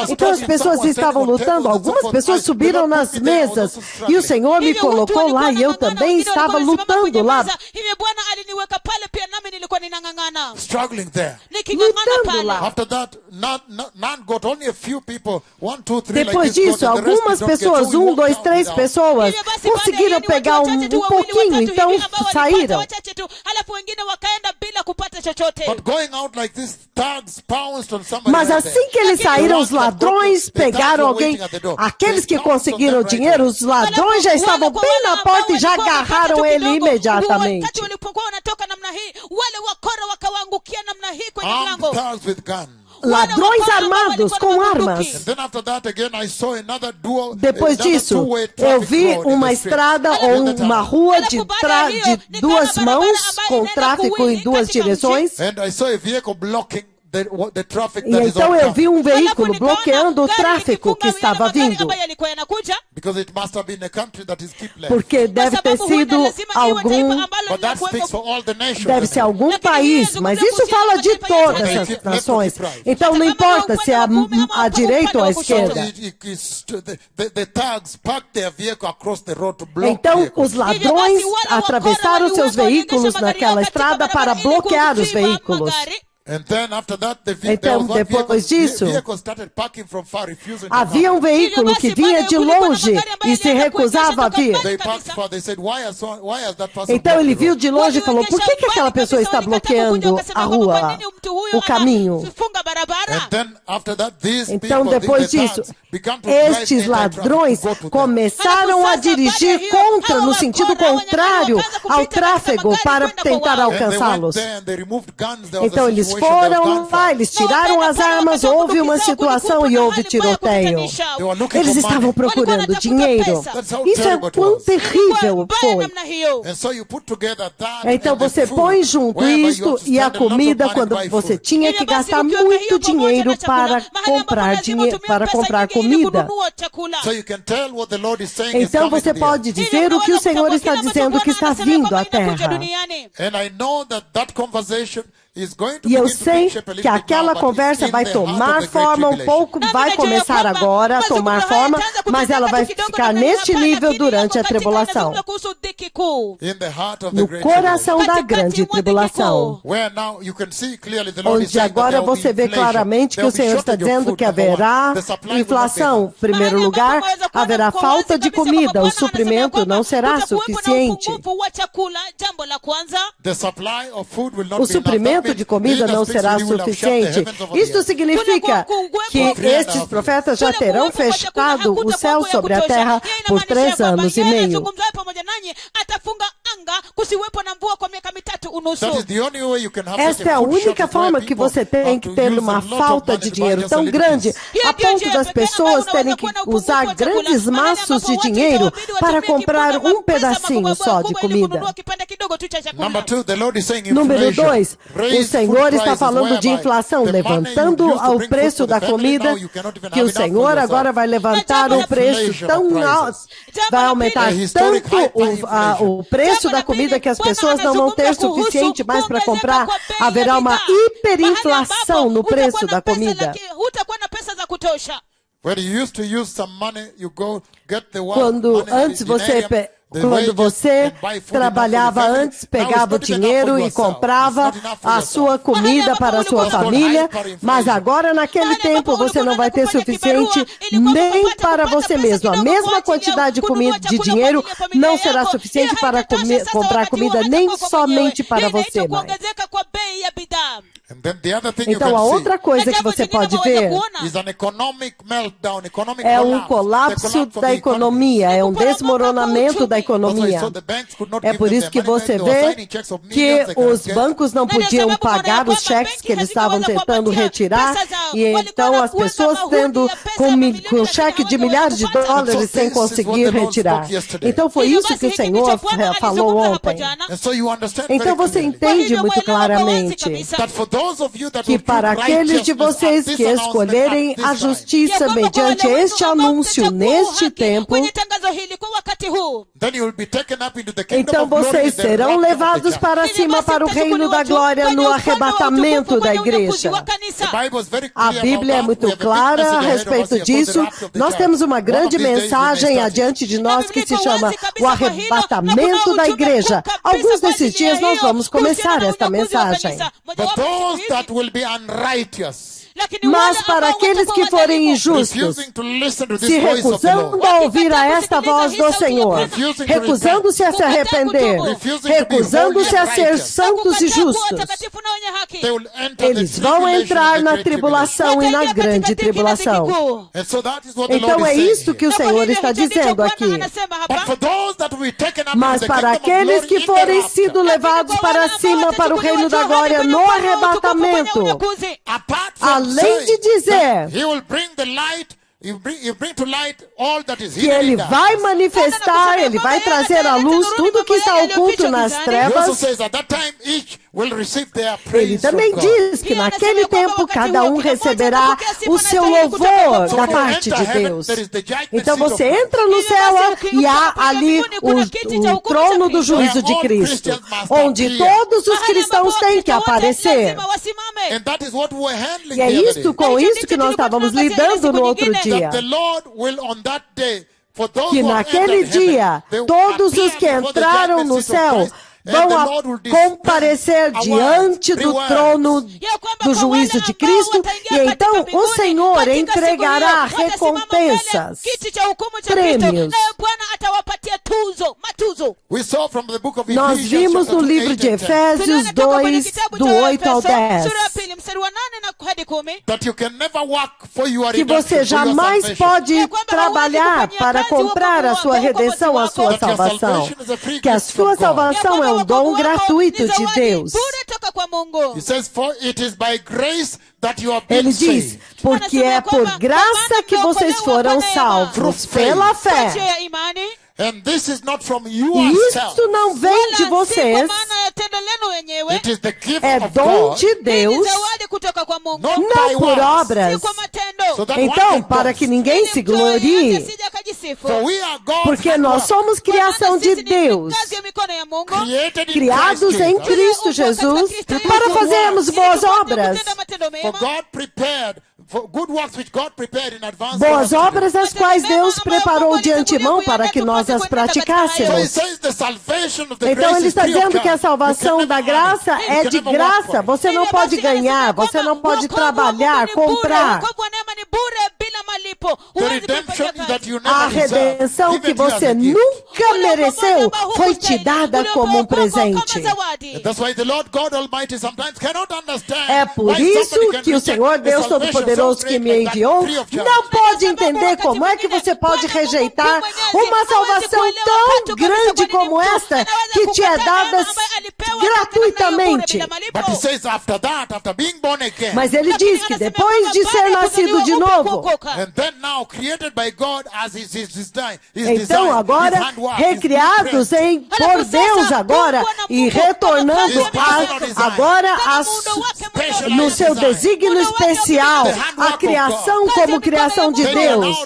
Então as pessoas estavam lutando, algumas pessoas subiram nas mesas e o Senhor me colocou lá e eu também estava lutando lá. Lutando lá. Depois disso, algumas pessoas, 1, 2, 3 pessoas, conseguiram pegar um pouquinho, então saíram. Mas assim que eles saíram, os ladrões pegaram alguém. Aqueles que conseguiram dinheiro, os ladrões já estavam bem na porta e já agarraram ele imediatamente. Ladrões armados com armas. Depois disso, eu vi uma estrada ou uma rua de duas mãos, com tráfego em duas direções. the traffic E that is então on eu vi coming. um veículo bloqueando o tráfego que estava vindo. Because it must have been a country that is keep left. Porque deve ter sido algum, But that speaks for all the nations. deve ser algum país, mas isso fala de todas as nações. Então não importa se é à direita ou à esquerda. The thugs parked their vehicle across the road to block Então vehicles. os ladrões atravessaram seus veículos naquela estrada para bloquear os veículos. And then after that, Então, depois disso, vehicles started parking from far, refusing to havia um veículo que vinha de longe e se recusava a vir. They parked far. They said, why has that person Então blocked ele the viu road? de longe e falou, por que aquela pessoa está bloqueando a rua, o caminho? And then after that, these Então people, depois the disso, thugs, began to drive estes anti-traffic ladrões to go to them. começaram a dirigir contra, no sentido contrário ao tráfego, para tentar And they went alcançá-los. there and they removed guns. There was Então a eles situation, there was foram gunfire. lá, eles tiraram as armas, houve uma situação e houve tiroteio. They were looking Eles for estavam money. procurando dinheiro. That's how Isso é terrible it quão was. terrível foi. And so you put together that Então and the você food, põe junto whereby you isto have to e a spend a lot of comida money quando to buy você food. tinha que gastar muito dinheiro para comprar comida. So you can tell what the Lord is saying is Então coming você to the pode earth. dizer o que o Senhor está dizendo que está vindo à terra. And I know that conversation is going to E eu begin to sei take shape a little que bit aquela now, but conversa it's vai in the heart tomar of the great forma um tribulation. pouco, vai começar agora a tomar forma, mas ela vai ficar neste nível durante a tribulação. In the heart of the No great coração da grande tribulação. Where now you can see clearly the Lord is Onde saying that agora there will be você vê inflation. claramente que There o will be Senhor está shortage of dizendo food, que number one. haverá The supply will not be inflação. enough. Em primeiro lugar, haverá falta de comida, o suprimento não será suficiente. The supply of food will not O be enough. suprimento That de means comida he não that speaks será to you will have shut the suficiente. heavens over the Isto earth. significa que estes profetas já terão fechado o céu sobre a terra por 3 anos e meio. That is the only way you can have Esta such é a food única shortage forma where que people você tem have que to ter use uma a lot of falta money de to dinheiro buy tão grande, facilities. a ponto das pessoas terem que usar grandes maços de dinheiro para comprar um pedacinho só de comida. Number two, the Lord is saying Número inflation. 2, o Raise Senhor food está prices falando de whereby inflação, the money levantando you used to o bring preço food da for the family, comida, now you cannot even que have o enough for Senhor yourself. agora vai levantar o preço tão alto, vai aumentar tanto o preço da comida que as pessoas não vão ter suficiente mais para comprar. Haverá uma hiperinflação no preço da comida. Where you used to use some money, you go get the Quando antes você trabalhava antes, pegava o dinheiro e comprava a sua comida para a sua família, mas agora naquele tempo você não vai ter suficiente nem para você mesmo. A mesma quantidade de comida, de dinheiro não será suficiente para comprar comida nem somente para você mais. Então a outra coisa que você pode ver é um colapso da economia, é um desmoronamento da economia. É por isso que você vê que os bancos não podiam pagar os cheques que eles estavam tentando retirar, e então as pessoas tendo com cheque de milhares de dólares sem conseguir retirar. Então foi isso que o Senhor falou ontem. Então você entende muito claramente que para aqueles de vocês que escolherem a justiça mediante este anúncio neste tempo, então vocês serão levados para cima para o reino da glória no arrebatamento da igreja. A Bíblia é muito clara a respeito disso. Nós temos uma grande mensagem adiante de nós que se chama o arrebatamento da igreja. Alguns desses dias nós vamos começar esta mensagem. Mas para aqueles que forem injustos, se recusando a ouvir a esta voz do Senhor, recusando-se a se arrepender, recusando-se a ser santos e justos, eles vão entrar na tribulação e na grande tribulação. Então é isso que o Senhor está dizendo aqui. Mas para aqueles que forem sido levados para cima para o reino da glória no arrebatamento, além de dizer You bring to light all that is que hidden ele in darkness. vai manifestar, ele vai trazer à luz tudo que está oculto nas He also trevas. says at that time each will receive their Ele praise também from God. diz que naquele tempo cada um receberá o seu louvor da parte de Deus. Então você entra no céu e há ali o trono do juízo de Cristo, onde todos os cristãos têm que aparecer. And that is what we were handling E é the other isto day. com isso que nós estávamos lidando no outro dia. That the Lord will on that day, for those Que who have naquele entered heaven, dia, they will todos os que appear before the entraram judgment no seat of céu Christ, and vão the Lord will comparecer dispense diante do rewards. trono do juízo de Cristo, e então o Senhor entregará recompensas, prêmios. We saw from the book of Nós Ephesians, vimos chapter no 2, livro 8 de and 10, Efésios 2, do 8 ao 10, that you can never work for your que você redemption, for your jamais salvation. pode trabalhar para comprar a sua redenção, a sua salvação. Que a sua salvação é um dom gratuito de Deus. He says, for it is by grace that you are being Ele diz, saved. porque é por graça que vocês foram salvos, pela fé. And this is not from E yourself. isto não vem de vocês, It is the gift é of dom God, de Deus, not não by por works. obras. So that one Então, can para boast. que ninguém se glorie, For we are God's porque nós handiwork, somos criação de Deus, created in criados Christ em Jesus. Cristo Jesus, para fazermos boas obras. For God prepared, for good works which God prepared in advance. Boas for us to do. obras as quais Deus preparou de antemão para que nós as So he praticássemos. says the salvation of the Então grace ele is está free of dizendo que a charge. salvação You can da never earn it. graça You é can de never work for graça. it. Você não pode ganhar, você não pode trabalhar, comprar. The redemption that you A never deserve, redenção given que to you as você a gift. nunca mereceu foi te dada como um presente. That's why the Lord God Almighty sometimes cannot understand É por why isso somebody can que o reject Senhor a Deus salvation Todo-Poderoso so que great me like that, enviou free of charge. não pode entender como é que você pode rejeitar uma salvação tão grande como esta que te é dada gratuitamente. But he says after that, after being born again, Mas ele diz que depois de ser nascido de novo, and then now created by God as his design, então agora recriados por Deus agora e retornando agora no seu desígnio especial, a criação como criação de Deus.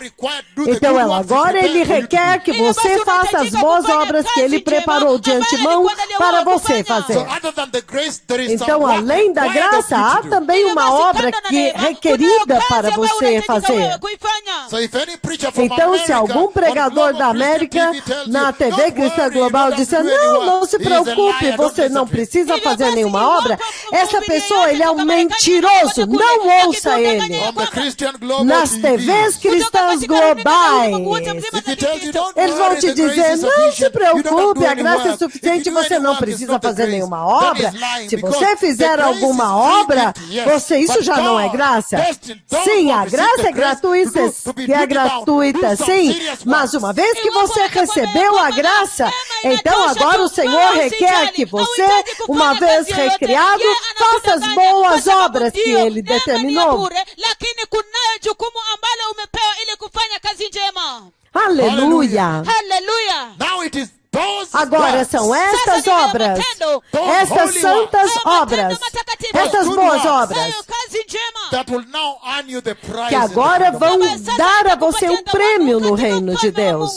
Então agora ele requer que você faça as boas obras que ele preparou de antemão para você fazer. Então, além da graça, há também uma obra que é requerida para você fazer. Então, se algum pregador da América na TV Cristã Global disser, não se preocupe, você não precisa fazer nenhuma obra, essa pessoa, ele é um mentiroso, não ouça ele. Nas TVs cristãs globais, eles vão te dizer, não se preocupe, a graça é suficiente, você não precisa fazer nenhuma obra. Se você fizer alguma obra, isso já não é graça. Sim, a graça é gratuita, sim, mas uma vez que você recebeu a graça, então agora o Senhor requer que você, uma vez recriado, faça as boas obras que Ele determinou. Aleluia! Agora são estas obras, estas santas obras, estas boas obras, que agora vão dar a você um prêmio no reino de Deus.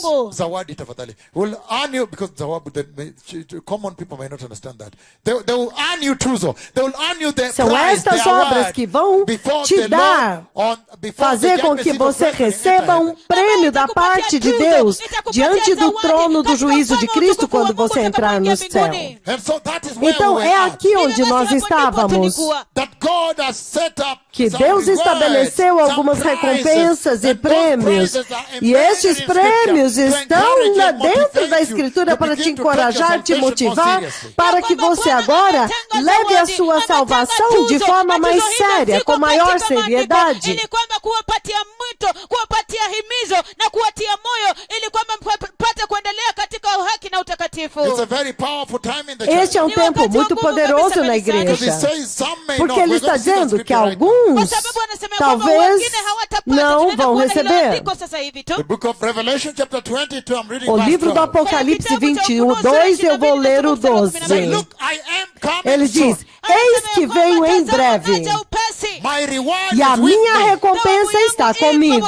São estas obras que vão te dar, fazer com que você receba um prêmio da parte de Deus diante do trono do juízo de Cristo quando você entrar no céu. Então é aqui onde nós estávamos, que Deus estabeleceu algumas recompensas e prêmios, e estes prêmios estão dentro da Escritura para te encorajar, te motivar, para que você agora leve a sua salvação de forma mais séria, com maior seriedade. wito, kuwapatia himizo na kuwatia moyo ili kwamba mpate kuendelea katika haki na utakatifu. It's a very powerful time in the church. Este é um tempo muito poderoso na igreja. Porque ele está dizendo que alguns talvez não vão receber. The book of Revelation chapter 22, I'm reading O verse livro do 12. Apocalipse 22, eu vou ler o 12. Say, look, I am coming Ele diz, soon. eis que venho em breve, My reward e a is with minha me. recompensa está comigo.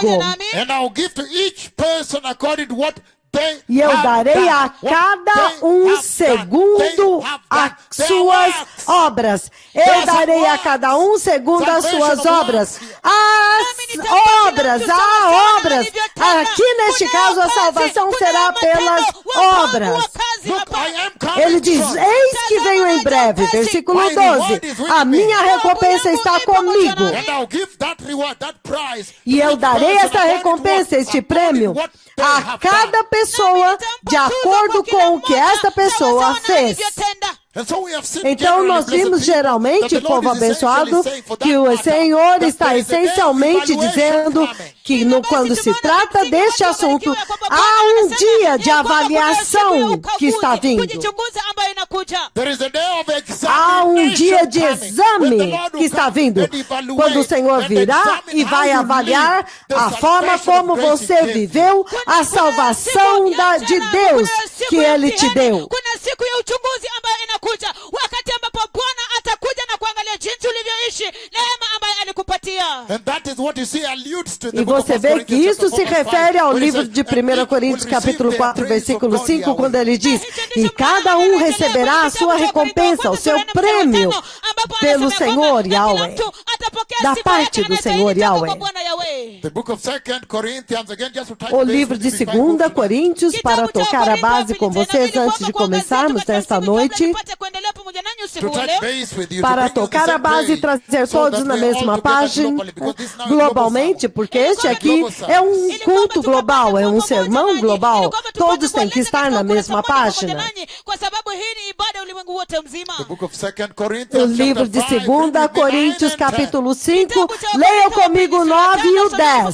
And I'll give to each person according to what they E eu have darei done. a What cada they um have segundo done. They have as done. Their suas works. obras. Eu There's darei a a cada um segundo as Salvation suas of obras. works. As obras. Aqui neste caso a salvação será pelas obras. Look, I am coming Ele diz, soon. eis que venho em breve, versículo 12. A minha recompensa está comigo. And I'll give that reward, that prize, E to eu each darei person esta according to recompensa, what- este according prêmio, to what they a have cada done. pessoa de acordo com o que esta pessoa fez. And so we have seen Então nós generally, vimos blessed people, geralmente, that the Lord povo is essentially abençoado, saying for que that o matter, Senhor that está there is a day of essencialmente evaluation dizendo coming. que quando se trata deste assunto, há um dia de avaliação que está vindo. There is a day of Há um dia de examination coming, when the exame Lord que will está come vindo, and evaluate quando o Senhor and virá examine e how vai you avaliar live the a forma salvation como of grace você he gave you. viveu a salvação de Deus que Ele te deu. Kuna siku ya uchunguzi ambayo inakuja, wakati ambapo Bwana atakuja na kuangalia jinsi ulivyoishi, neema ambayo alikupatia. And that is what you see alludes to the E book of você 1 vê que Corinthians isso se chapter 4, refere ao where he livro says, de "And 1 each Coríntios will capítulo receive 4, their praise versículo from God 5, quando Yahweh." ele diz, e cada um receberá a sua recompensa, o seu prêmio pelo Senhor Yahweh, da parte do Senhor Yahweh. The book of 2 Corinthians, again, just to touch O base livro with de this before I go 2 to Coríntios, para tocar a base com vocês antes de começarmos nesta noite, to touch base with you, to para bring us the tocar a same base e page, trazer so todos that na we are all mesma together página, globally, because this now is globalmente, global porque este aqui é um culto global, é um sermão global. Todos têm que estar na mesma página. The book of 2 O Corinthians, livro chapter de 5, 2 read with me 9 Coríntios, and 10. capítulo 5, leia comigo o 9 e o 10.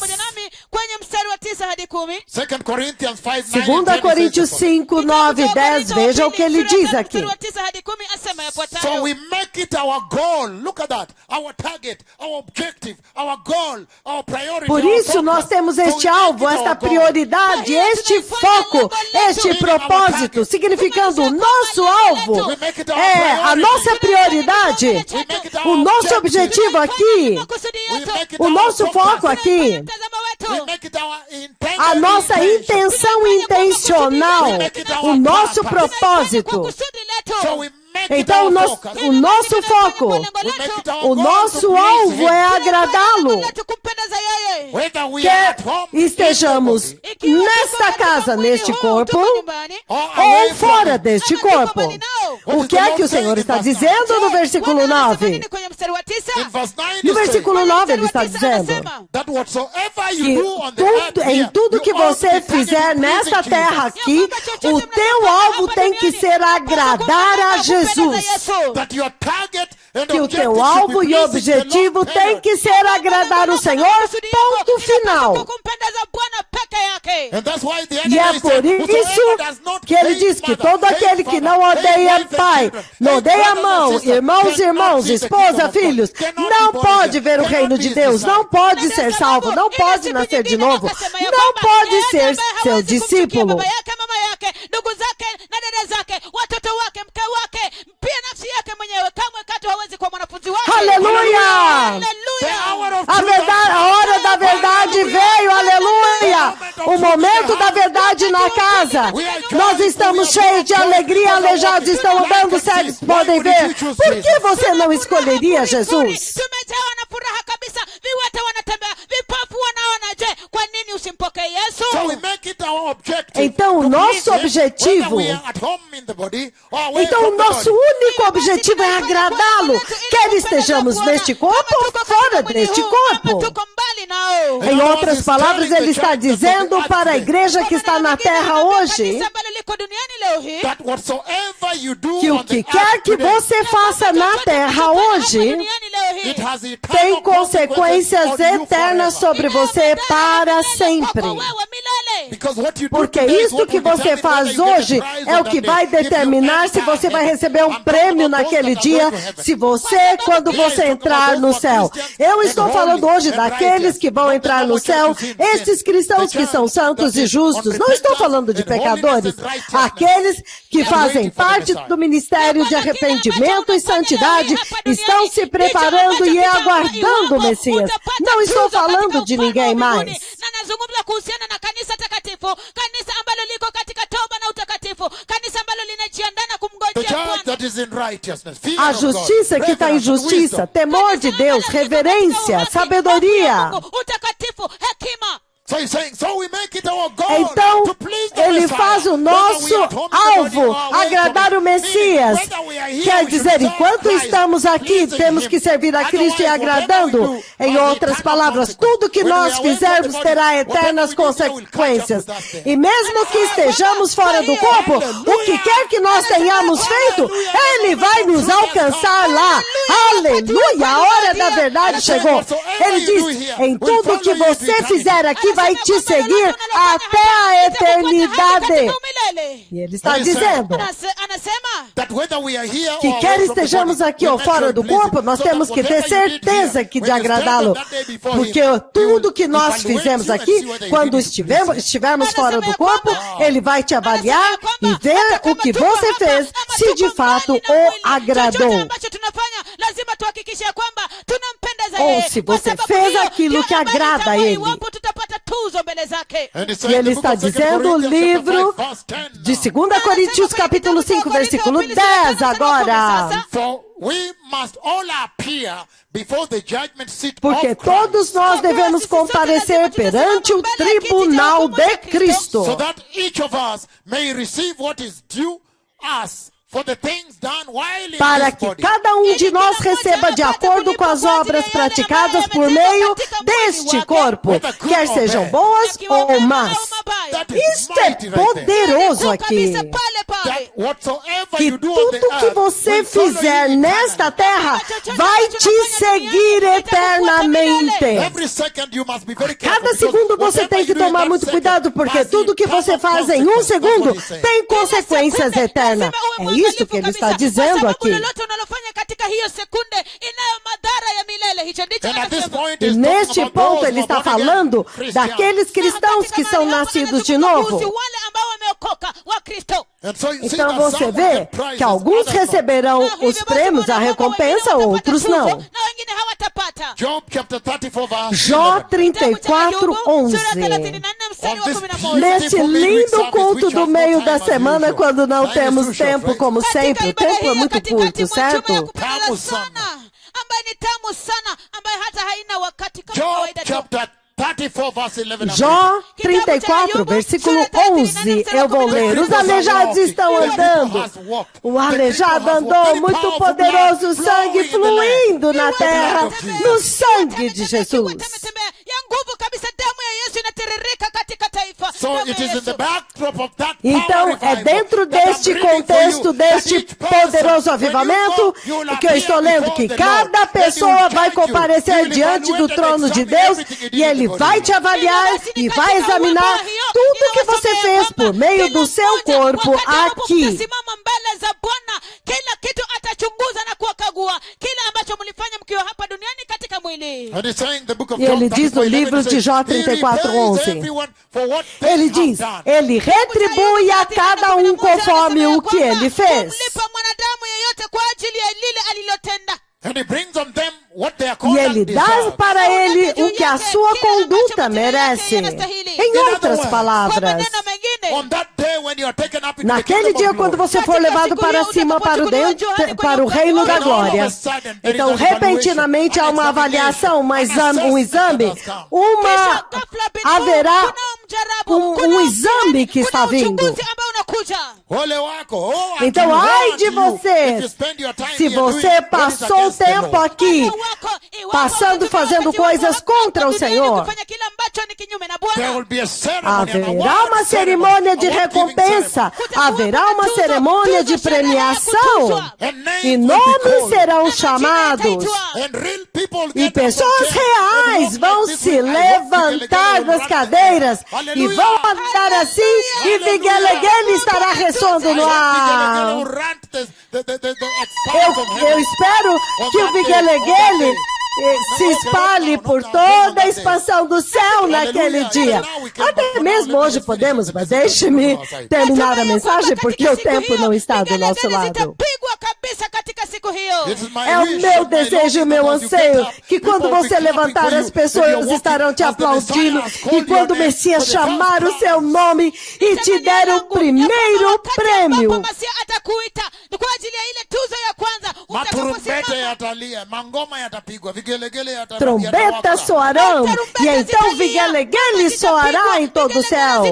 Kwenye mstari wa 9 hadi 10. 2 Corinthians 5, 9 2 and 10, Coríntios he says, 5, 9 e 10, veja o que ele diz aqui. so we make it our goal. Look at that. Our target, our objective, our goal, our priority. Por our isso focus. nós temos So we este make alvo, it esta our goal. prioridade, este foco, este propósito, significando o nosso alvo. É a nossa prioridade, o nosso objetivo aqui, o nosso foco aqui, We make it our intended a nossa intenção intencional, o nosso propósito. So we make it Então, our o focus. nosso foco, o nosso alvo é agradá-lo. Whether we are Quer at home in estejamos the body, nesta casa, neste corpo, or away ou from fora it. deste corpo. O que é que o Senhor está dizendo no versículo 9? In verse 9 No it says versículo 9 ele está dizendo that whatsoever you que do on the earth em here, tudo you que ought to você be targeting fizer nesta pleasing terra Jesus. aqui, o teu alvo tem que ser agradar a Jesus. That your target and Que o objective teu should be alvo e pleasing the objetivo Lord, tem period. que ser agradar o Senhor, ponto final. And that's why the E é enemy por said, "Whosoever isso does not que ele hate diz que mother, todo hate aquele que father, não hate odeia wife and pai, children, não hate odeia brothers and mão, sisters, irmãos e cannot irmãos, see the esposa, kingdom of God, filhos, cannot não be born pode again, ver o cannot reino be de his Deus, disciple." não pode ser salvo, não pode nascer de novo, não pode ser seu discípulo. Ndugu zake na dada zake, watoto wake, mke wake, pia nafsi yake mwenyewe, kamwe katu hawezi kuwa mwanafunzi wake. Aleluia! The hour of A truth verdade, a hora da verdade veio, aleluia! O momento da verdade na casa. Nós estamos cheios de alegria, aleijados estão andando cegos, podem ver. Por que você não escolheria Jesus? Tumejawa na furaha kabisa, viwete wanatembea, vipofu wanaona. Je, kwa nini usimpokee Yesu? So we make it our objective Então, o to nosso please him, objetivo- whether we are at home in the body or away Então, from o the nosso body. único objetivo é agradá-lo, quer estejamos neste corpo ou fora deste corpo. Tuko mbali na nao. Em outras palavras, ele está dizendo para a igreja que está na terra hoje que o que quer que você faça na terra hoje tem consequências eternas sobre você para sempre. Porque isso que você faz hoje é o que vai determinar se você vai receber um prêmio naquele dia, se você, quando você entrar no céu. Eu estou falando hoje daqueles que vão entrar no céu, esses cristãos que são santos e justos. Não estou falando de pecadores. Aqueles que fazem parte do ministério de arrependimento e santidade estão se preparando e aguardando o Messias. Não estou falando de ninguém mais. A justiça que está em justiça, temor de Deus, reverência, sabedoria. Então, ele faz o nosso alvo agradar o Messias. Quer dizer, enquanto estamos aqui, temos que servir a Cristo e agradando. Em outras palavras, tudo que nós fizermos terá eternas consequências. E mesmo que estejamos fora do corpo, o que quer que nós tenhamos feito, Ele vai nos alcançar lá. Aleluia! A hora da verdade chegou. Ele diz, em tudo que você fizer aqui, vai te seguir até a eternidade. E ele está dizendo que quer estejamos aqui ou fora do corpo, nós temos que ter certeza que de agradá-lo. Porque tudo que nós fizemos aqui, quando estivermos fora do corpo, ele vai te avaliar e ver o que você fez, se de fato o agradou. Ou se você fez aquilo que agrada a ele. E ele está dizendo o livro de 2 Coríntios capítulo 5, versículo 10 agora. Porque todos nós devemos comparecer perante o tribunal de Cristo, para que cada um de nós receba de acordo com as obras praticadas por meio deste corpo, quer sejam boas ou más. Isto é poderoso aqui. Que tudo que você fizer nesta terra vai te seguir eternamente. Cada segundo você tem que tomar muito cuidado, porque tudo que você faz em um segundo tem consequências eternas. É isso que ele está dizendo aqui. E neste ponto ele está falando daqueles cristãos que são nascidos de novo. Então você vê que alguns receberão os prêmios, a recompensa, outros não. Jó 34, 11. Neste lindo culto do meio da semana, quando não temos tempo, como sempre, o tempo é muito curto, certo? Jó 34, versículo 11, eu vou ler. Os aleijados estão andando. O aleijado andou, muito poderoso, sangue fluindo na terra, no sangue de Jesus. Então, é dentro deste contexto, deste poderoso avivamento, que eu estou lendo que cada pessoa vai comparecer diante do trono de Deus e Ele vai te avaliar e vai examinar tudo que você fez por meio do seu corpo aqui. E ele diz no livro de Jó 34, 11. Ele diz, ele retribui a cada um conforme o que ele fez. E ele dá para ele o que a sua conduta merece. Em outras palavras, naquele dia quando você for levado para cima, para o reino da glória, então repentinamente há uma avaliação, um exame, haverá um exame que está vindo. anakuja. Ole wako. Oh, Então, unto ai you, de if você, you spend your time se here doing você what is passou o against the tempo Lord. aqui Ole wako, iwapo passando utatumia fazendo wakati wako coisas hapa contra o duniani Senhor, kufanya kile ambacho ni kinyume na There Bwana. will be a ceremony, an haverá award uma ceremony, cerimônia de award giving recompensa, ceremony. haverá uma cerimônia de premiação, And names e will be nomes called. serão chamados, And real people e get up from pessoas chairs reais and vão walk like se this way. I hope levantar Miguel das will cadeiras run e Aleluia. vão andar assim, e Aleluia. Miguel estará ressoando no ar. Eu espero que o Miguel se espalhe por toda a expansão do céu naquele dia. Até mesmo hoje podemos, mas deixe-me terminar a mensagem porque o tempo não está do nosso lado. É o meu desejo e o meu anseio que quando você levantar, as pessoas estarão te aplaudindo, e quando o Messias chamar o seu nome e te der o primeiro prêmio, Maturumbete yatalia, mangoma yatapigwa, vigelegele yatalia. trombetas soarão, e então Vigelegele soará em todo o céu.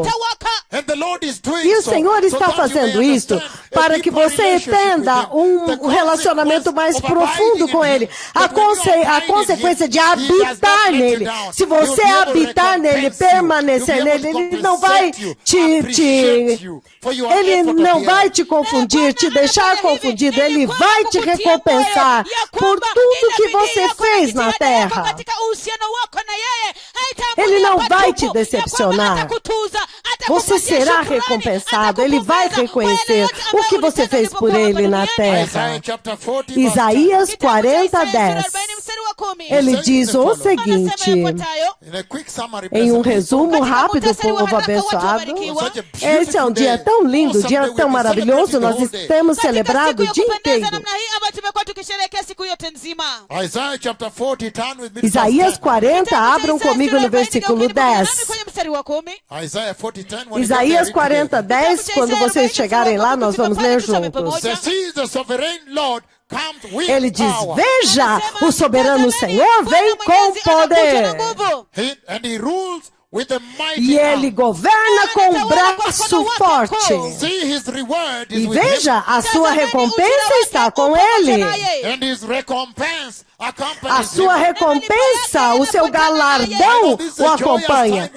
E o Senhor está fazendo isto para que você entenda um relacionamento mais profundo com Ele. A consequência de habitar nele. Se você habitar nele, permanecer nele, Ele não vai Ele não vai te confundir, te deixar confundido. Ele vai te recompensar por tudo que você fez na terra. Ele não vai te decepcionar. Você será recompensado. Ele vai reconhecer o que você fez por ele na terra. Isaías 40:10. Ele diz o seguinte, em um resumo rápido, povo abençoado: esse é um dia tão lindo, dia tão maravilhoso, nós temos celebrado o dia inteiro. Isaías 40, abram comigo no versículo 10. Isaías 40:10, quando vocês chegarem lá, nós vamos ler juntos. Ele diz: veja, o soberano Senhor vem com poder. E ele governa com um braço forte. E veja, a sua recompensa está com ele. A sua recompensa, o seu galardão o acompanha.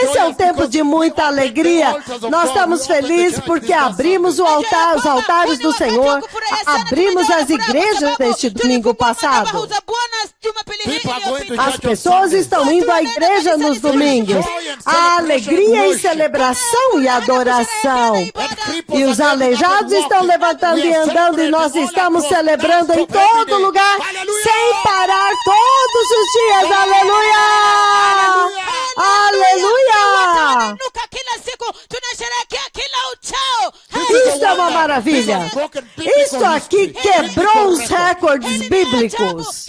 Esse é um tempo de muita alegria. Nós estamos felizes porque abrimos os altares do Senhor, abrimos as igrejas neste domingo passado. As pessoas estão indo à igreja nos domingos. Há alegria e celebração e adoração. E os aleijados estão levantando e andando, e nós estamos celebrando em todo lugar, sem parar, todos os dias. Aleluia! Aleluia! Isso é uma maravilha. Isso aqui quebrou os recordes bíblicos.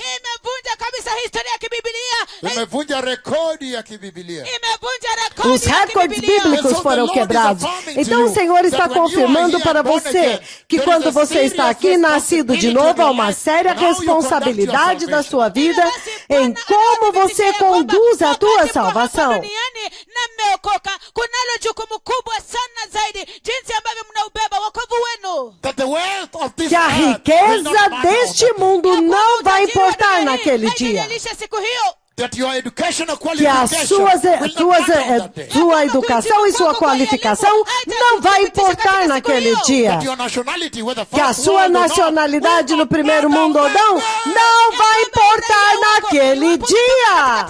Os recordes bíblicos foram quebrados. Então o Senhor está confirmando para você que quando você está aqui, nascido de novo, há uma séria responsabilidade da sua vida em como você conduz a tua salvação. Que a riqueza deste mundo não vai importar naquele dia. Que a sua educação e sua qualificação não vai importar naquele dia. Que a sua nacionalidade no primeiro mundo ou não vai importar naquele dia.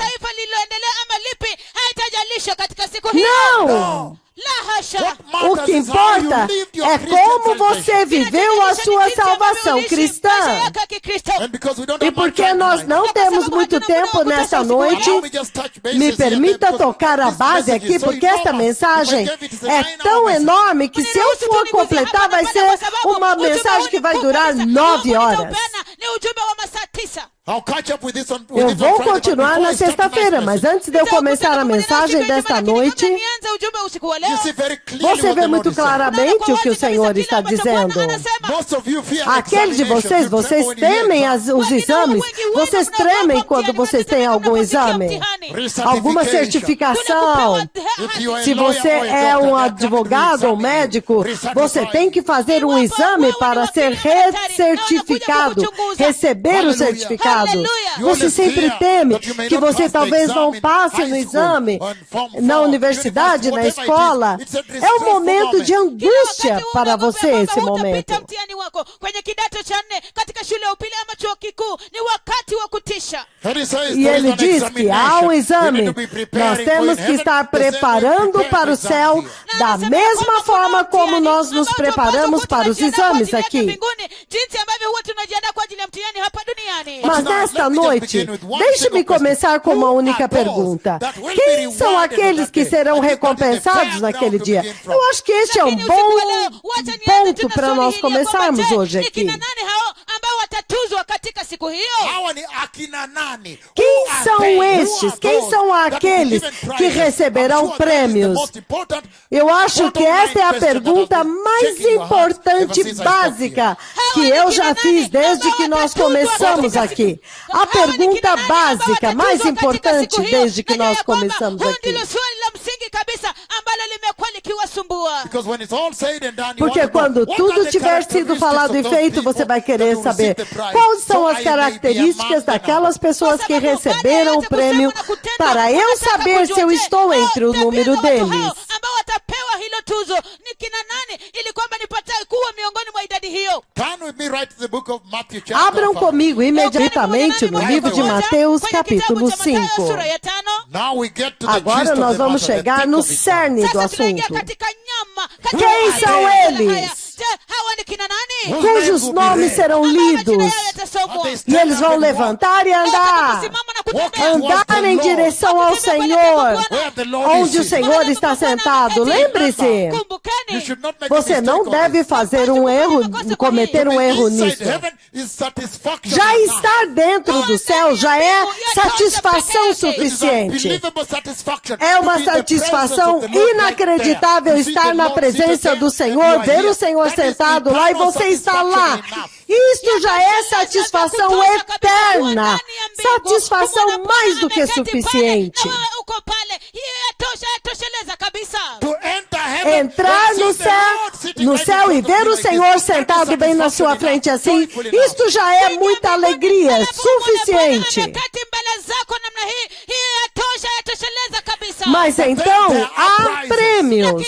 Não! O que importa é como você viveu a sua salvação cristã. E porque nós não temos muito tempo nessa noite, me permita tocar a base aqui, porque esta mensagem é tão enorme que se eu for completar, vai ser uma mensagem que vai durar 9 horas. I'll catch up with this on, Eu vou continuar na sexta-feira, mas antes de eu começar a mensagem desta noite, você vê muito claramente o que o Senhor está dizendo. Aqueles de vocês, vocês temem os exames, vocês tremem quando vocês têm algum exame, alguma certificação. Se você é um advogado ou médico, você tem que fazer um exame para ser recertificado, receber o certificado. Você sempre teme que você talvez não passe no exame, na universidade, na escola. É um momento de angústia para você, esse momento. E ele diz que há um exame. Nós temos que estar preparando para o céu da mesma forma como nós nos preparamos para os exames aqui. Mas nesta noite, deixe-me começar com uma única pergunta. Quem são aqueles que serão recompensados naquele dia? Eu acho que este é um bom ponto para nós começarmos hoje aqui. Quem são estes? Quem são aqueles que receberão prêmios? Eu acho que esta é a pergunta mais importante e básica que eu já fiz desde que nós começamos aqui. A pergunta básica, mais importante desde que nós começamos aqui. Porque quando tudo tiver sido falado e feito, você vai querer saber quais são as características daquelas pessoas que receberam o prêmio, para eu saber se eu estou entre o número deles. Abram comigo imediatamente no livro de Mateus, capítulo 5. Agora nós vamos chegar no cerne do assunto. Quem são eles? Cujos nomes serão lidos, e eles vão levantar e andar em direção ao Senhor, onde o Senhor está sentado. Lembre-se, você não deve fazer um erro, cometer um erro nisso. Já estar dentro do céu já é satisfação suficiente. É uma satisfação inacreditável estar na presença do Senhor, ver o Senhor sentado lá e você está lá. Isto já é satisfação eterna, satisfação mais do que suficiente. Entrar no céu e ver o Senhor sentado bem na sua frente assim, isto já é muita alegria, suficiente. Mas então, há prêmios.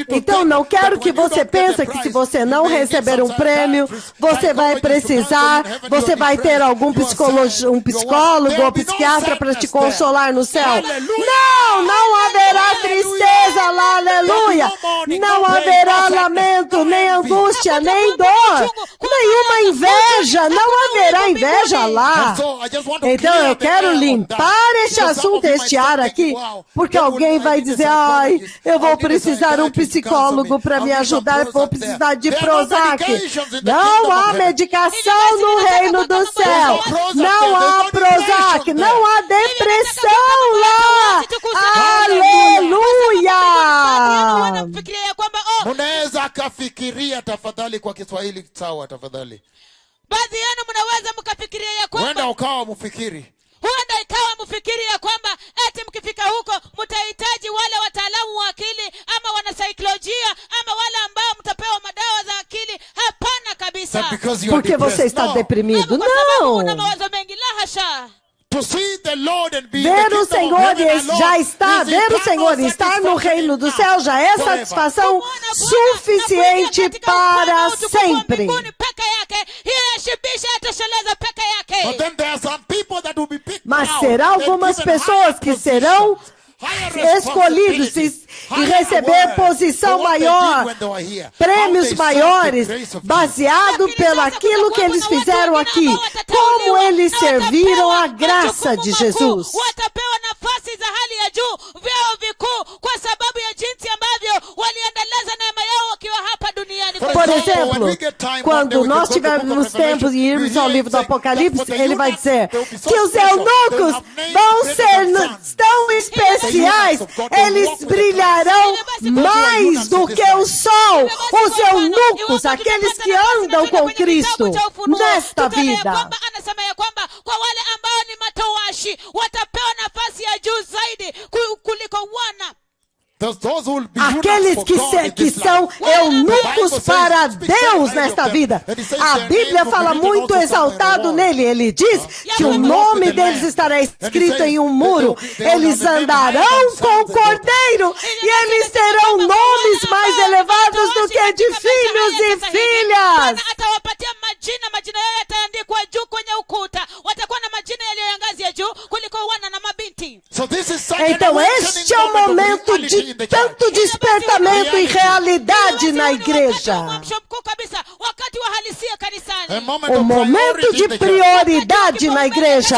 Então, não quero que você pense que se você não receber um prêmio, você vai precisar, você vai ter algum psicólogo ou psiquiatra para te consolar no céu. Não haverá tristeza lá, aleluia. Não haverá lamento, nem angústia, nem dor, nenhuma inveja. Não haverá inveja lá. Então, eu quero limpar este assunto, este ar aqui, porque alguém vai dizer, ai, eu vou precisar de um psicólogo para me ajudar, vou precisar de Prozac. Não há medicação no reino do céu. Não há Prozac, não há depressão lá. Aleluia! Munaweza akafikiria tafadhali kwa Kiswahili sawa tafadhali. Baadhi yenu mnaweza mkafikiria ya kwamba Huenda ukawa mfikiri. Huenda ikawa mfikiri ya kwamba eti mkifika huko mtahitaji wale wataalamu wa akili ama wanasaikolojia ama wale ambao mtapewa madawa za akili. Hapana kabisa. Porque você está deprimido. Não. Una mawazo mengi, la hasha. Ver o Senhor já está, ver o Senhor estar no reino do céu já é satisfação suficiente para sempre. Mas será algumas pessoas que serão escolhidos e receber posição maior, prêmios maiores, baseado pelaquilo que eles fizeram aqui, como eles serviram a graça de Jesus. Por exemplo, quando nós tivermos tempos e irmos ao livro do Apocalipse, ele vai dizer que os eunucos vão ser tão especiais, eles brilharão mais do que o sol. Os eunucos, aqueles que andam com Cristo nesta vida. Anasema ya kwamba kwa wale ambao ni matowashi watapewa nafasi ya juu zaidi kuliko wana. Aqueles que são eunucos para Deus nesta vida. A Bíblia fala muito exaltado nele. Ele diz que o nome deles estará escrito em um muro. Eles andarão com o Cordeiro e eles terão nomes mais elevados do que de filhos e filhas. Atawapatia majina yao yataandikwa juu kwenye ukuta. Watakuwa na majina yaliyoangazia juu kuliko wana na mabinti. Então este é o momento de tanto despertamento e realidade na igreja. O momento de prioridade na igreja.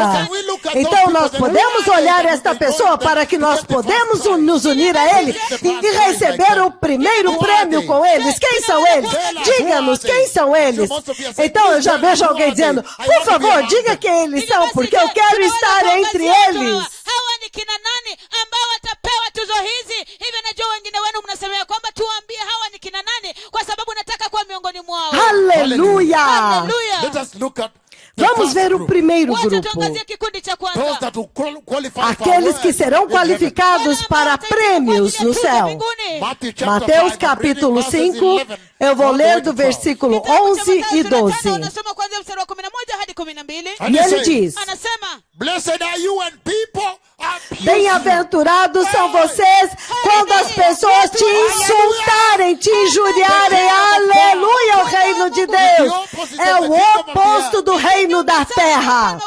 Então nós podemos olhar esta pessoa para que nós podemos nos unir a ele e receber o primeiro prêmio com eles. Quem são eles? Diga-nos quem são eles. Então eu já vejo alguém dizendo, por favor, diga quem eles são, porque eu quero estar entre eles. Hawa ni kina nani ambao watapewa tuzo hizi? Hivi najua wengine wenu mnasemea kwamba tuambie hawa ni kina nani, kwa sababu nataka kuwa miongoni mwao. Aleluia! Let us look at Vamos ver o primeiro grupo. Aqueles que serão qualificados para prêmios no céu. Mateus capítulo 5, eu vou ler do versículo 11 e 12. E ele diz: bem-aventurados são vocês quando as pessoas te insultarem, te injuriarem. Aleluia, o reino de Deus é o oposto do reino da terra.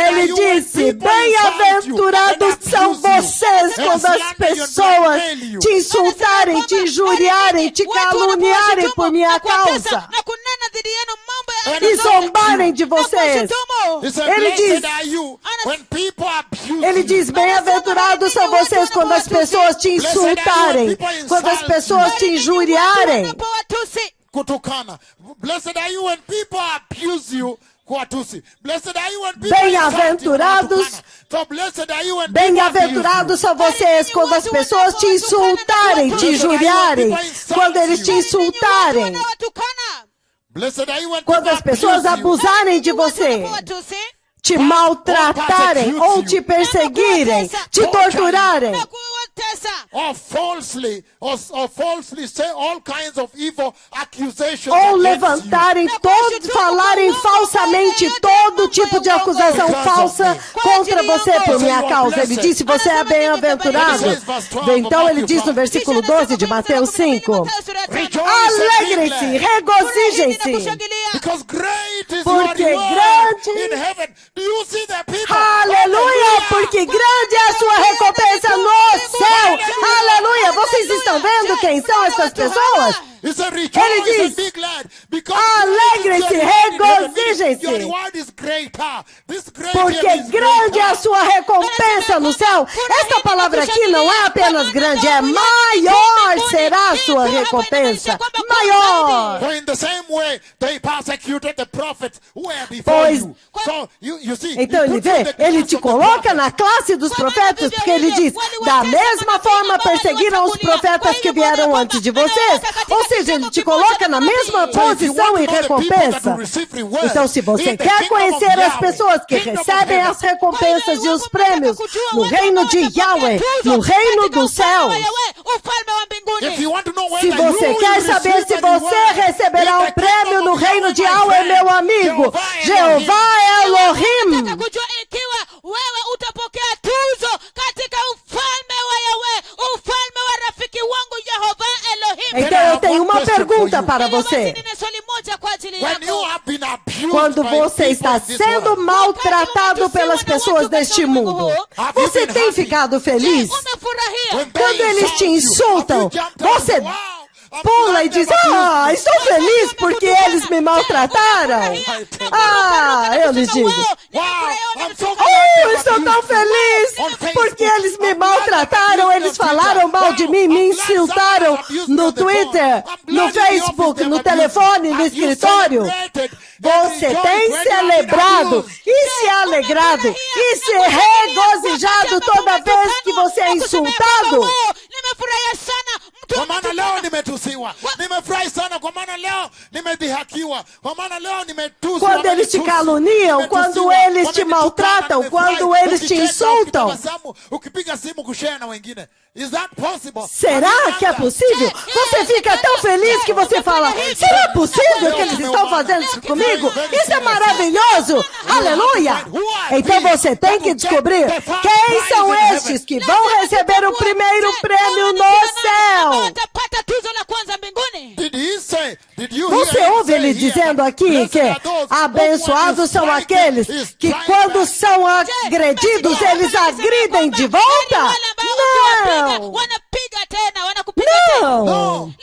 Ele disse, bem-aventurados são vocês quando as pessoas te insultarem, te injuriarem, te caluniarem por minha causa e zombarem de vocês. Ele diz, bem-aventurados são vocês quando as pessoas te insultarem, quando as pessoas te injuriarem. Bem-aventurados são vocês quando as pessoas te insultarem, te injuriarem, quando eles te insultarem, quando as pessoas abusarem de você, te maltratarem ou te perseguirem, te torturarem, ou levantarem falarem falsamente todo tipo de acusação falsa contra você por minha causa. Ele disse, você é bem-aventurado. Então ele diz no versículo 12 de Mateus 5, alegrem-se, regozijem-se, porque grande, aleluia, porque grande é a sua recompensa no céu. Aleluia, vocês estão vendo quem são essas pessoas? Ele diz, alegrem-se, regozijem-se, porque grande é a sua recompensa no céu. Esta palavra aqui não é apenas grande, é maior será a sua recompensa. Maior. Pois, então ele vê, ele te coloca na classe dos profetas, porque ele diz, da mesma forma perseguiram os profetas que vieram antes de vocês. Ou seja, ele te coloca na mesma posição e recompensa. Então, se você quer conhecer as pessoas que recebem as recompensas e os prêmios no reino de Yahweh, no reino dos céus, se você quer saber se você receberá um prêmio no reino de Yahweh, meu amigo, Jeová Elohim, então eu tenho uma pergunta para você. Quando você está sendo maltratado pelas pessoas deste mundo, você tem ficado feliz? Quando eles te insultam, você pula e diz, estou feliz porque eles me maltrataram. Eu lhes digo, estou tão feliz porque eles me maltrataram. insultaram, eles falaram mal de mim, me insultaram no Twitter, no Facebook, no telefone, no escritório. Você tem celebrado e se alegrado e se regozijado toda vez que você é insultado? Kwa maana leo nimetusiwa, nimefurahi sana kwa maana leo nimedhihakiwa, kwa maana leo nimetuswa. Quando eles te caluniam, quando eles te maltratam, quando eles te insultam. Ukipiga simu kushare na wengine. Is that possible? Será que é possível? Você fica tão feliz que você fala, será possível que eles estão fazendo isso comigo? Isso é maravilhoso! Aleluia! Então você tem que descobrir quem são estes que vão receber o primeiro prêmio no céu. Você ouve ele dizendo aqui que abençoados são aqueles que quando são agredidos, eles agridem de volta? Não! Não!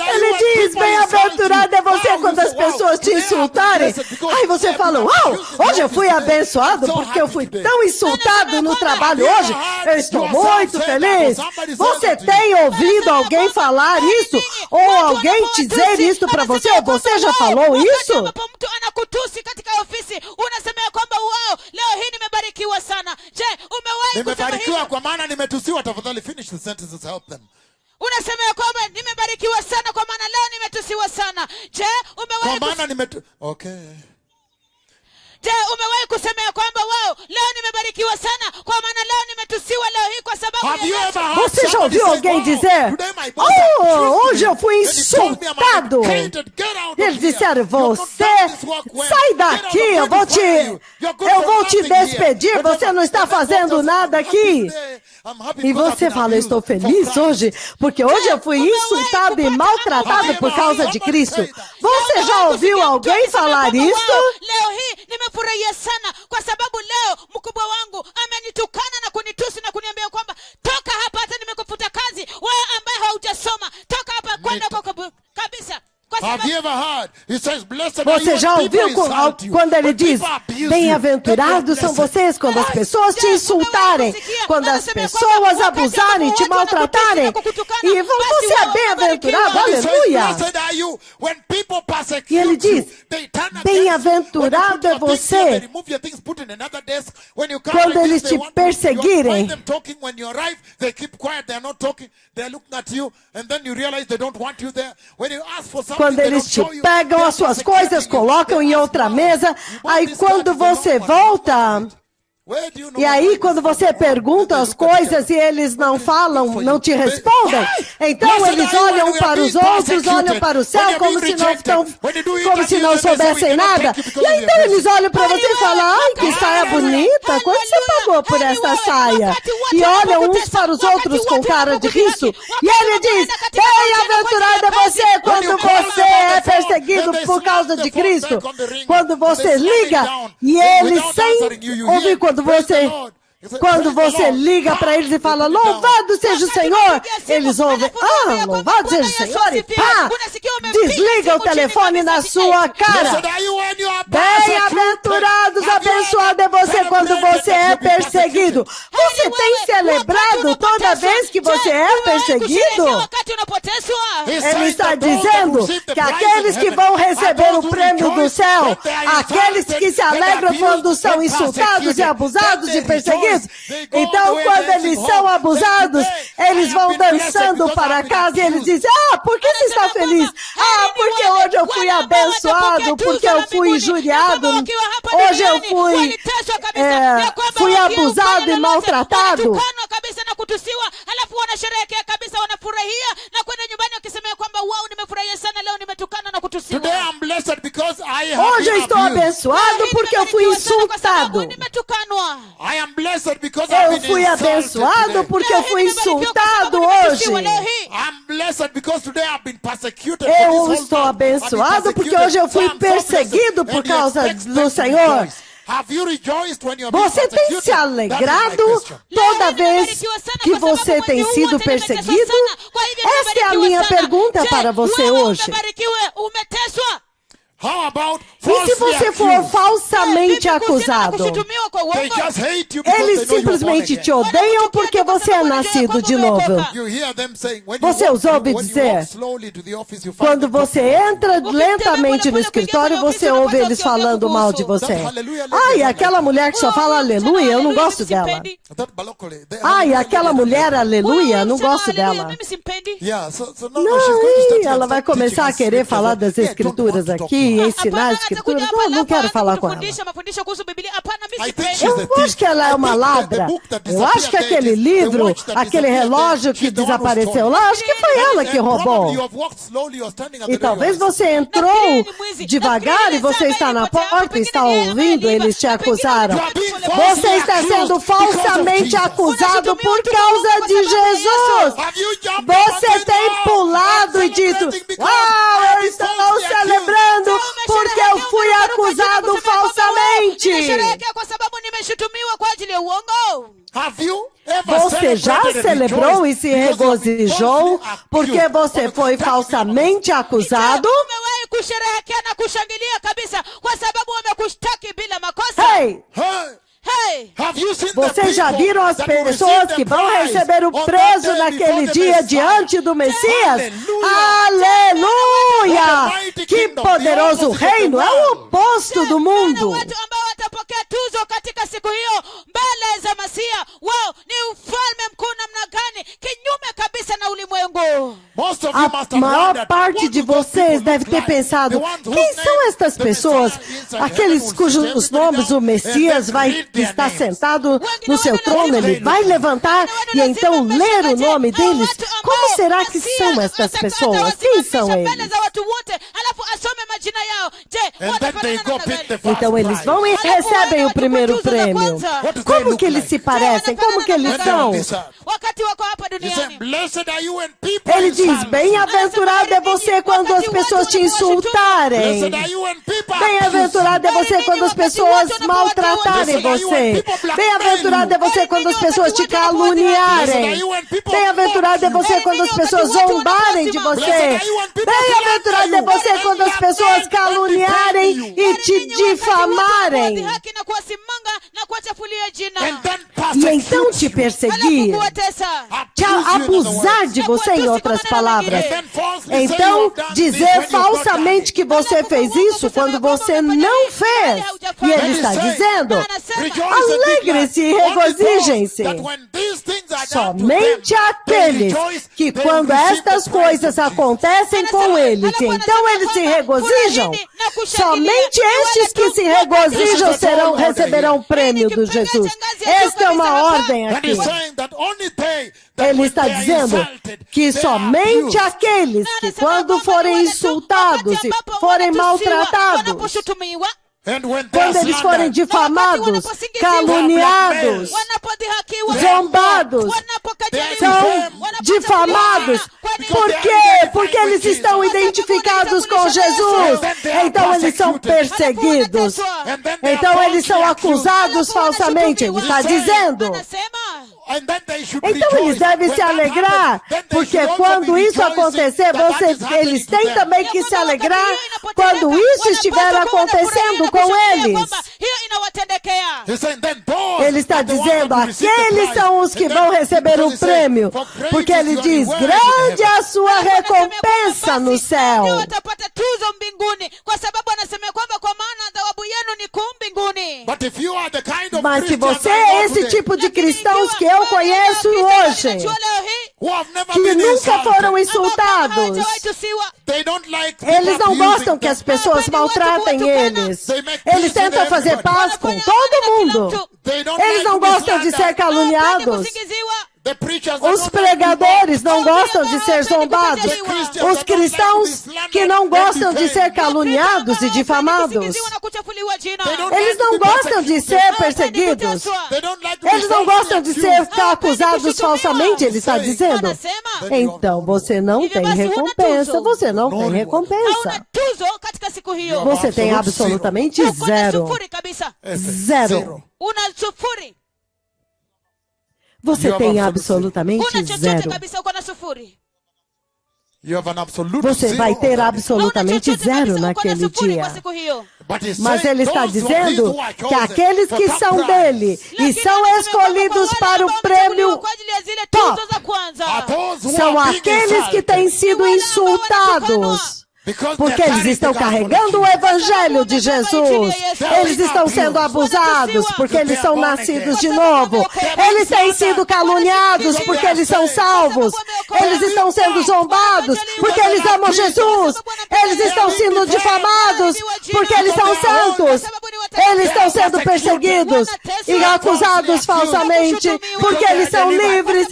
Ele diz, bem-aventurado é você quando as pessoas te insultarem. Aí você fala, uau, hoje eu fui abençoado porque eu fui tão insultado no trabalho hoje. Eu estou muito feliz. Você tem ouvido alguém falar isso? Ou alguém te dizer isso para você? Ou você já falou isso? Nimebarikiwa kwa maana nimetusiwa. Tafadhali finish the sentences, help them. Unasema ya kwamba nimebarikiwa sana kwa maana leo nimetusiwa sana. Je, umewahi kwa maana okay. Je, umewahi kusema ya kwamba wao leo nimebarikiwa sana kwa maana leo nimetusiwa leo hii kwa sababu ya Você já ouviu alguém dizer, oh, hoje eu fui insultado? Eles disseram, você sai daqui, eu vou te despedir, você não está fazendo nada aqui. E você fala, eu estou feliz hoje, porque hoje eu fui insultado e maltratado por causa de Cristo. Você já ouviu alguém falar isso? Nimefurahia sana kwa sababu leo mkubwa wangu amenitukana na kunitusi na kuniambia kwamba toka hapa, hata nimekufuta kazi, wewe ambaye haujasoma, toka hapa kwenda kabisa. Você já ouviu quando ele diz, bem-aventurados são vocês quando as pessoas te insultarem, quando as pessoas abusarem, te maltratarem, e você é bem-aventurado, aleluia. E ele diz, bem-aventurado é você quando eles te perseguirem. Quando eles te pegam as suas coisas, colocam em outra mesa, aí quando você volta, e aí quando você pergunta as coisas e eles não falam, não te respondem, então eles olham para os outros, olham para o céu como se não soubessem nada. E aí então eles olham para você e falam, ai, que saia bonita, quanto você pagou por essa saia? E olham uns para os outros com cara de riso. E ele diz, bem-aventurado é você quando você é perseguido por causa de Cristo. Quando você liga e eles sem ouvir, quando você liga para eles e fala, louvado seja o Senhor, eles ouvem, louvado seja o Senhor, e pá, desliga o telefone na sua cara. Bem-aventurados, abençoado é você quando você é perseguido. Você tem celebrado toda vez que você é perseguido? Ele está dizendo que aqueles que vão receber o prêmio do céu, aqueles que se alegram quando são insultados e abusados e perseguidos, então quando eles são abusados, eles vão dançando para casa e eles dizem, por que você está feliz? Porque hoje eu fui abençoado, porque eu fui injuriado, hoje eu fui abusado e maltratado. Hoje eu estou abençoado porque eu fui insultado. Eu fui abençoado porque eu fui insultado hoje. Eu estou abençoado porque hoje eu fui perseguido por causa do Senhor. Você tem se alegrado toda vez que você tem sido perseguido? Essa é a minha pergunta para você hoje. How about E se falsely você for accused? falsamente acusado? kushutumiwa kwa They uongo. just hate you because Eles they know you're born simplesmente again. te odeiam porque você é nascido de novo. You hear them saying, when Você os ouve when you dizer, walk slowly to the office, you find Quando them você talking. entra lentamente no escritório, você ouve eles falando mal de você. Ai, aquela mulher que só fala aleluia, eu não gosto dela. That balokole, they- Ai, aquela mulher aleluia, não gosto dela. Mimi simpendi. Yeah, so now she's going to Não, start ela vai teaching começar a us querer scriptures. falar das Yeah, don't escrituras want to talk aqui, to her. ensinar as escrituras. Não quero falar com ela. Mafundisho kuhusu Biblia. Hapana, mimi I think sipendi. she's a Eu thief. acho que ela é uma ladra. Eu acho que aquele livro, aquele relógio que desapareceu lá, acho que foi ela que roubou. E talvez você entrou devagar e você está na porta e está ouvindo eles te acusaram. Você está sendo falsamente acusado por causa de Jesus. Você tem pulado e dito, uau, eu estou celebrando porque eu fui acusado falsamente. Ninasherehekea kwa sababu nimeshutumiwa kwa ajili ya uongo. Você já celebrou e se regozijou porque você foi falsamente acusado? Umewahi kusherehekea na kushangilia kabisa kwa sababu wamekushtaki bila makosa? Hey! Hey! Vocês já viram as pessoas que vão receber o preso naquele dia diante do Messias? Aleluia! Que poderoso reino! É o oposto do mundo. Watu ambao watapokea tuzo katika siku hiyo mbele za Masia, wao ni ufalme mkuu namna gani, kinyume kabisa na ulimwengu. A maior parte de vocês deve ter pensado, quem são estas pessoas? Aqueles cujos nomes o Messias vai estar sentado no seu trono, ele vai levantar e então ler o nome deles. Como será que são estas pessoas? Quem são eles? Então eles vão e recebem o primeiro prêmio. Como que eles se parecem? Como que eles são? Ele diz, bem-aventurado é você quando as pessoas te insultarem. Bem-aventurado é você quando as pessoas maltratarem você. Bem-aventurado é você quando as pessoas te caluniarem. Bem-aventurado é você quando as pessoas zombarem de você. Bem-aventurado é você quando as pessoas caluniarem e te difamarem. E então te perseguir, te abusar de você, em outras palavras. Então, dizer falsamente que você fez isso quando você não fez. E ele está dizendo, alegre-se e regozijem-se. Somente aqueles que quando estas coisas acontecem com eles, então eles se regozijam. Somente estes que se regozijam receberão o prêmio de Jesus. Esta é uma ordem aqui. Ele está dizendo que somente aqueles que quando forem insultados e forem maltratados, quando eles forem difamados, caluniados, zombados, são difamados. Por quê? Porque eles estão identificados com Jesus. Então eles são perseguidos. Então eles são acusados falsamente. Ele está dizendo. Então eles devem se alegrar, porque quando isso acontecer, eles têm também que se alegrar quando isso estiver acontecendo com eles. Ele está dizendo, aqueles são os que vão receber o prêmio, porque ele diz, grande é a sua recompensa no céu. Mas se você é esse tipo de cristãos que eu conheço hoje, que nunca foram insultados, eles não gostam que as pessoas maltratem eles. Eles tentam fazer paz com todo mundo. Eles não gostam de ser caluniados. Os pregadores não gostam de ser zombados. Os cristãos que não gostam de ser caluniados e difamados. Eles não gostam de ser perseguidos. Eles não gostam de ser acusados falsamente, ele está dizendo. Então você não tem recompensa. Você não tem recompensa. Você tem absolutamente zero. Zero. Você tem absolutamente zero. You have an absolute Você zero vai ter on that. absolutamente zero naquele dia. But he's Mas saying ele está those of dizendo these who are que chosen aqueles for que top são prize dele e são escolhidos para o prêmio top are those who são are being aqueles que insulted. têm sido insultados. Because Porque they're eles estão carrying the carregando o gospel of evangelho de Jesus. Eles estão sendo abusados porque eles são nascidos de novo. Eles têm sido caluniados porque eles são salvos. Eles estão sendo zombados porque eles amam Jesus. Eles estão sendo difamados porque eles são santos. Eles estão sendo perseguidos e acusados falsamente porque eles são livres,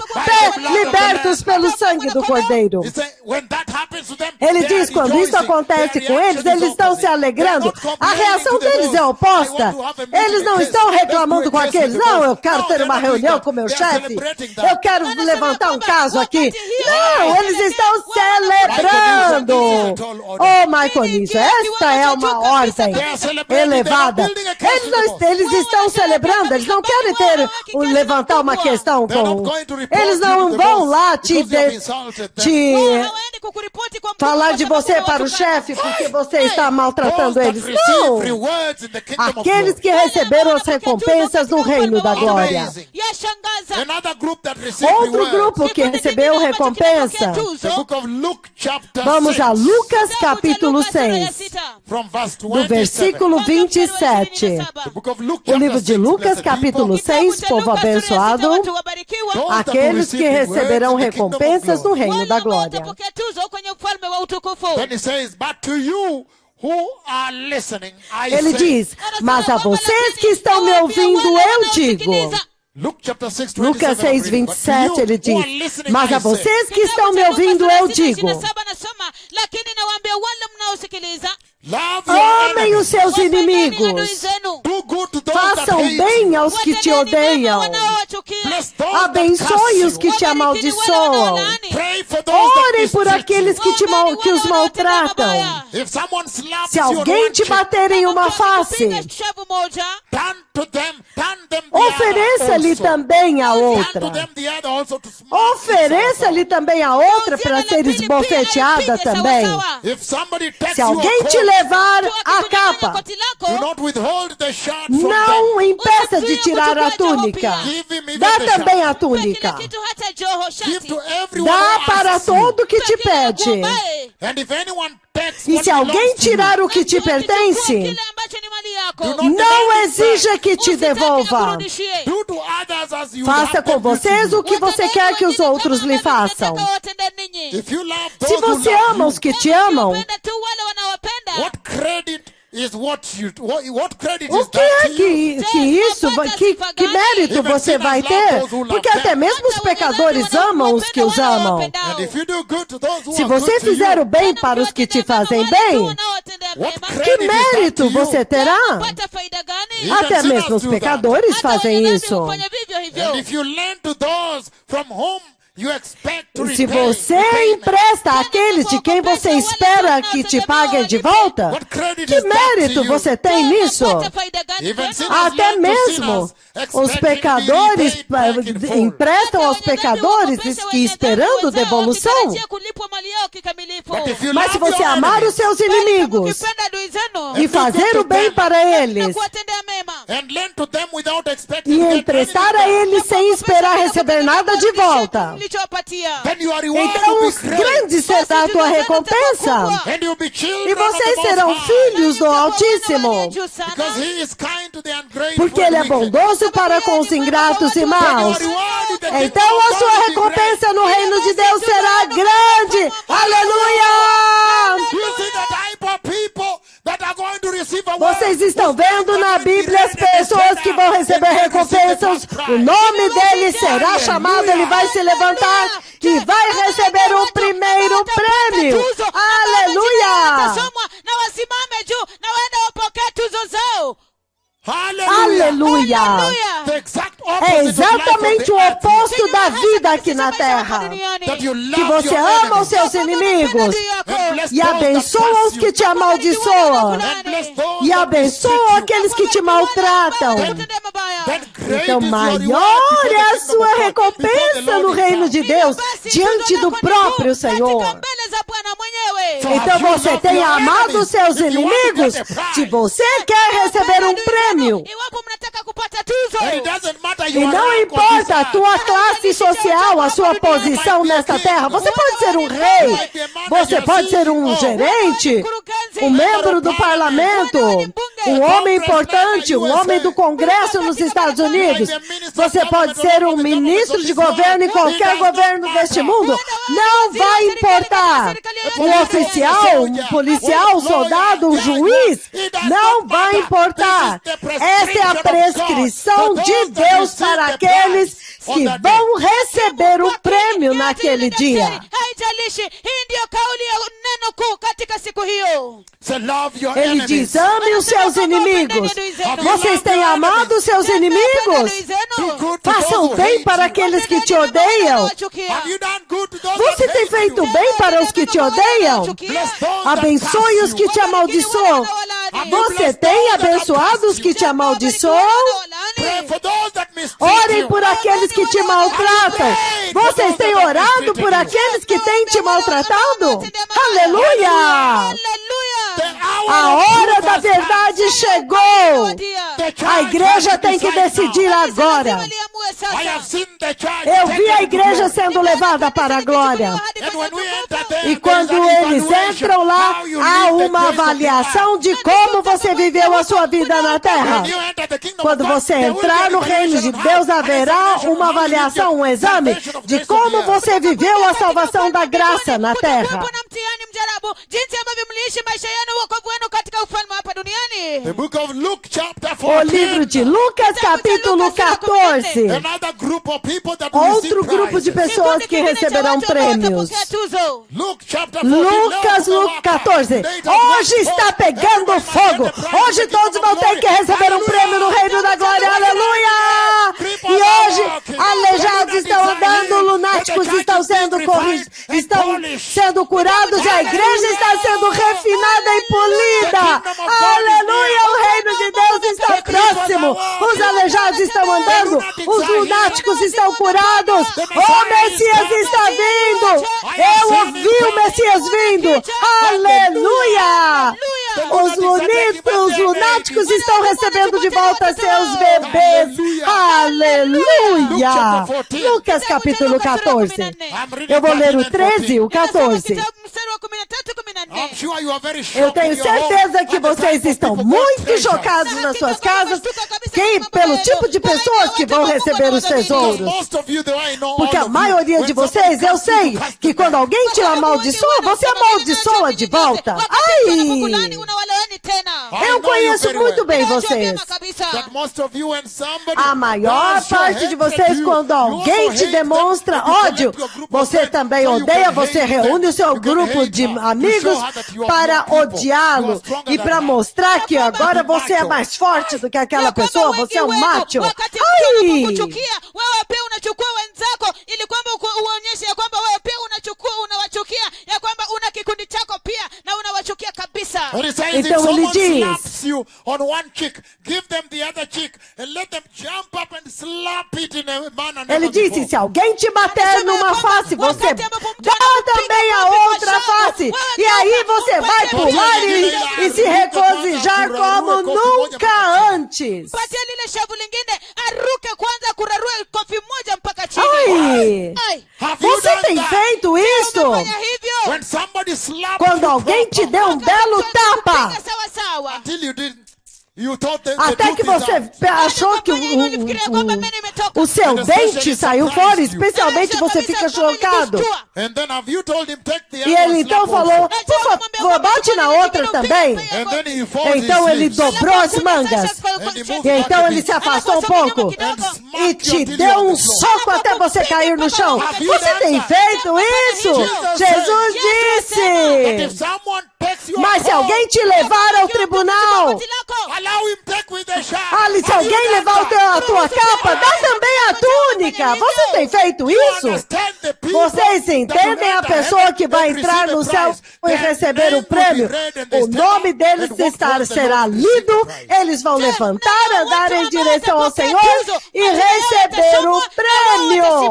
libertos pelo sangue do Cordeiro. He's saying, when that happens to them, Ele they are diz, quando isso rejoicing. acontece Their com eles, reaction is eles estão se opposite. alegrando. They're not A reação complaining to the deles é boss. oposta. I want to have a meeting Eles não with estão this. reclamando Let's com do a case aqueles. with the Não, boss. eu quero No, ter they're uma not doing reunião that. com o meu They are chefe. celebrating that. Eu quero levantar um caso aqui. Não, eles estão celebrando. Oh, Michael Nisso, esta é uma ordem elevada. Eles estão celebrando, eles não querem levantar uma questão com... Eles não vão lá te falar de você para o chefe porque você está maltratando eles. Não! Aqueles que receberam as recompensas no reino da glória. Outro grupo que recebeu recompensa. Vamos a Lucas capítulo 6, do versículo 27. O livro de Lucas capítulo 6, povo abençoado, aqueles que receberão recompensas no reino da glória. Then he says, but to you who are listening, I Ele say, diz, mas a vocês que estão me ouvindo, eu digo. Lucas 6, 27, ele diz, mas a vocês que estão me ouvindo, eu digo. Amem os seus inimigos. Façam bem aos que te odeiam. Abençoe os que te amaldiçoam. Orem por aqueles que os maltratam. Se alguém te bater em uma face, ofereça-lhe também a outra. Ofereça-lhe também a outra para ser esbofeteada também. Se alguém te levar a capa, não impeça de tirar a túnica. Dá também a túnica. Dá para todo que te pede. E se alguém tirar o que te pertence, não exija que te devolva. Faça com vocês o que você quer que os outros lhe façam. Se você ama os que te amam, o que é que mérito você vai ter? Porque até mesmo os pecadores amam os que os amam. Se você fizer o bem para os que te fazem bem, que mérito você terá? Até mesmo os pecadores fazem isso. Se você empresta àqueles de quem você espera que te paguem de volta, que mérito você tem nisso? Até mesmo os pecadores emprestam aos pecadores esperando devolução. Mas se você amar os seus inimigos e fazer o bem para eles e emprestar a eles sem esperar receber nada de volta, então os grandes será a tua recompensa. E vocês serão filhos do Altíssimo. Porque Ele é bondoso para com os ingratos e maus. Então a sua recompensa no reino de Deus será grande. Aleluia! Vocês estão vendo na Bíblia as pessoas que vão receber recompensas. O nome dele será chamado, ele vai se levantar e vai receber o primeiro prêmio. Aleluia! Aleluia! É exatamente o oposto da vida aqui na terra. Que você ama os seus inimigos e abençoa os que te amaldiçoam e abençoa aqueles que te maltratam. Então maior é a sua recompensa no reino de Deus diante do próprio Senhor. Então você tem amado os seus inimigos? Se você quer receber um prêmio, iwapo mnataka kupata tuzo, and it doesn't matter e your não rank on importa this a earth. tua classe social, a sua posição nesta terra, você pode ser um rei, você pode ser um gerente, um membro do parlamento, um homem importante, um homem do Congresso nos Estados Unidos. Você pode ser um ministro de governo em qualquer governo deste mundo. Não vai importar. Um oficial, um policial, um soldado, um juiz, não vai importar. Esta é a prescrição de Deus para aqueles que vão receber o prêmio naquele dia. haijalishi. Hii ndiyo kauli ya neno kuu katika siku hiyo. So love your Ele enemies. diz, ame os seus inimigos. Vocês têm amado os seus inimigos? Façam bem para aqueles que te odeiam. Have you done good to those Você that tem hate you? feito bem para os que te odeiam? Abençoe os que te amaldiçoam. Você tem abençoado os que te amaldiçoam? Pray for those that mistreat Orem you. por aqueles que te maltratam. Vocês têm orado por aqueles que têm te maltratado? Aleluia! A hora da verdade chegou. A igreja tem que decidir agora. I have seen the church Eu vi a taken igreja to sendo levada para a glória. And when we enter there, E quando there is an eles evaluation entram lá, how you há live the uma grace of the avaliação de como você viveu a sua vida na terra. When you enter the kingdom Quando of God, você there will be entrar an no reino de evaluation on Deus, how- haverá an examination uma on how you live avaliação, um your exame salvation of de grace of como the earth. você viveu a salvação da graça na terra. Kutakuwepo na mtihani mjarabu, jinsi ambavyo mliishi maisha yenu, wokovu wenu katika ufalme hapa duniani. The book of Luke chapter O livro 14. de Lucas, capítulo 14. Another group of people that will Outro receive grupo de prizes. pessoas Kikundi que kingine cha receberão watu ambao prêmios. watapokea tuzo. Luke chapter 14. Lucas, Luke 14. Hoje está pegando fogo. Hoje todos vão ter que receber um prêmio no reino da glória. Aleluia! E hoje aleijados estão andando, lunáticos estão sendo corrigidos, estão sendo curados e a igreja está sendo refinada e polida. Aleluia! O reino de Deus está próximo. Os aleijados estão andando, os lunáticos estão curados. O Messias está vindo. Eu ouvi o Messias vindo. Aleluia! Os lunáticos estão recebendo de volta seus bebês. Aleluia! Lucas capítulo 14. Eu vou ler o 13 e o 14. Mstari wa 13, 14. I'm sure you are very shocked Eu tenho in your home certeza que at the vocês type of estão people God muito treasure. chocados nas suas casas pelo tipo de pessoas que vão receber os Because tesouros. most of you, though I know Porque all a of maioria you, de when vocês, somebody eu comes to you, sei you cast que them quando back. alguém te amaldiçoa, você amaldiçoa de volta. Ai! Eu conheço muito bem vocês. That most of you, when somebody A maior does show parte de hatred vocês, to you, quando you alguém also te hate them, demonstra and you ódio, collect your group of você friends, também so you odeia, can você hate them. reúne o seu You can grupo hate de her. To amigos show her that you are para more people. You odiá-lo are stronger e than para her. mostrar que agora você é mais forte do que aquela pessoa, você é um macho. Wakati Ai! kuchukia, wewe pia unachukua wenzako ili kwamba uonyeshe ya kwamba wewe pia unawachukia, ya kwamba una kikundi chako pia na unawachukia kabisa. What he says, Então if ele someone diz- slaps you on one cheek, give them the other cheek and let them jump up and slap it in a manner never Ele disse, before. se alguém te bater numa face, você dá também a outra face. E aí você vai pular e se regozijar como nunca antes. Patia lile shavu lingine, aruke kwanza kurarua kofi moja mpaka chini. Ai! Ai. Have you Você done tem that? feito isso? Fanya hivyo. When somebody slaps Quando you alguém te proper, deu um belo tapa, Piga sawa sawa. until you didn't, you thought that até the que truth is você out. achou que o seu dente saiu fora, especialmente você fica chocado. And then have you told him, take the E other ele então slap falou, also? por favor, bate na outra também. And then he folds Então his ele sleeves. dobrou as mangas. E então ele se afastou um pouco e te deu um soco até você cair no chão. Você tem feito isso? Jesus But if disse. someone takes you Mas se alguém te levar ao tribunal, allow him take with the shaft. ali, se alguém levar a tua capa, dá também a túnica. Você tem feito isso? Vocês entendem a pessoa que vai entrar no céu e receber o prêmio? O nome deles será lido, eles vão levantar, andar em direção ao Senhor e receber o prêmio.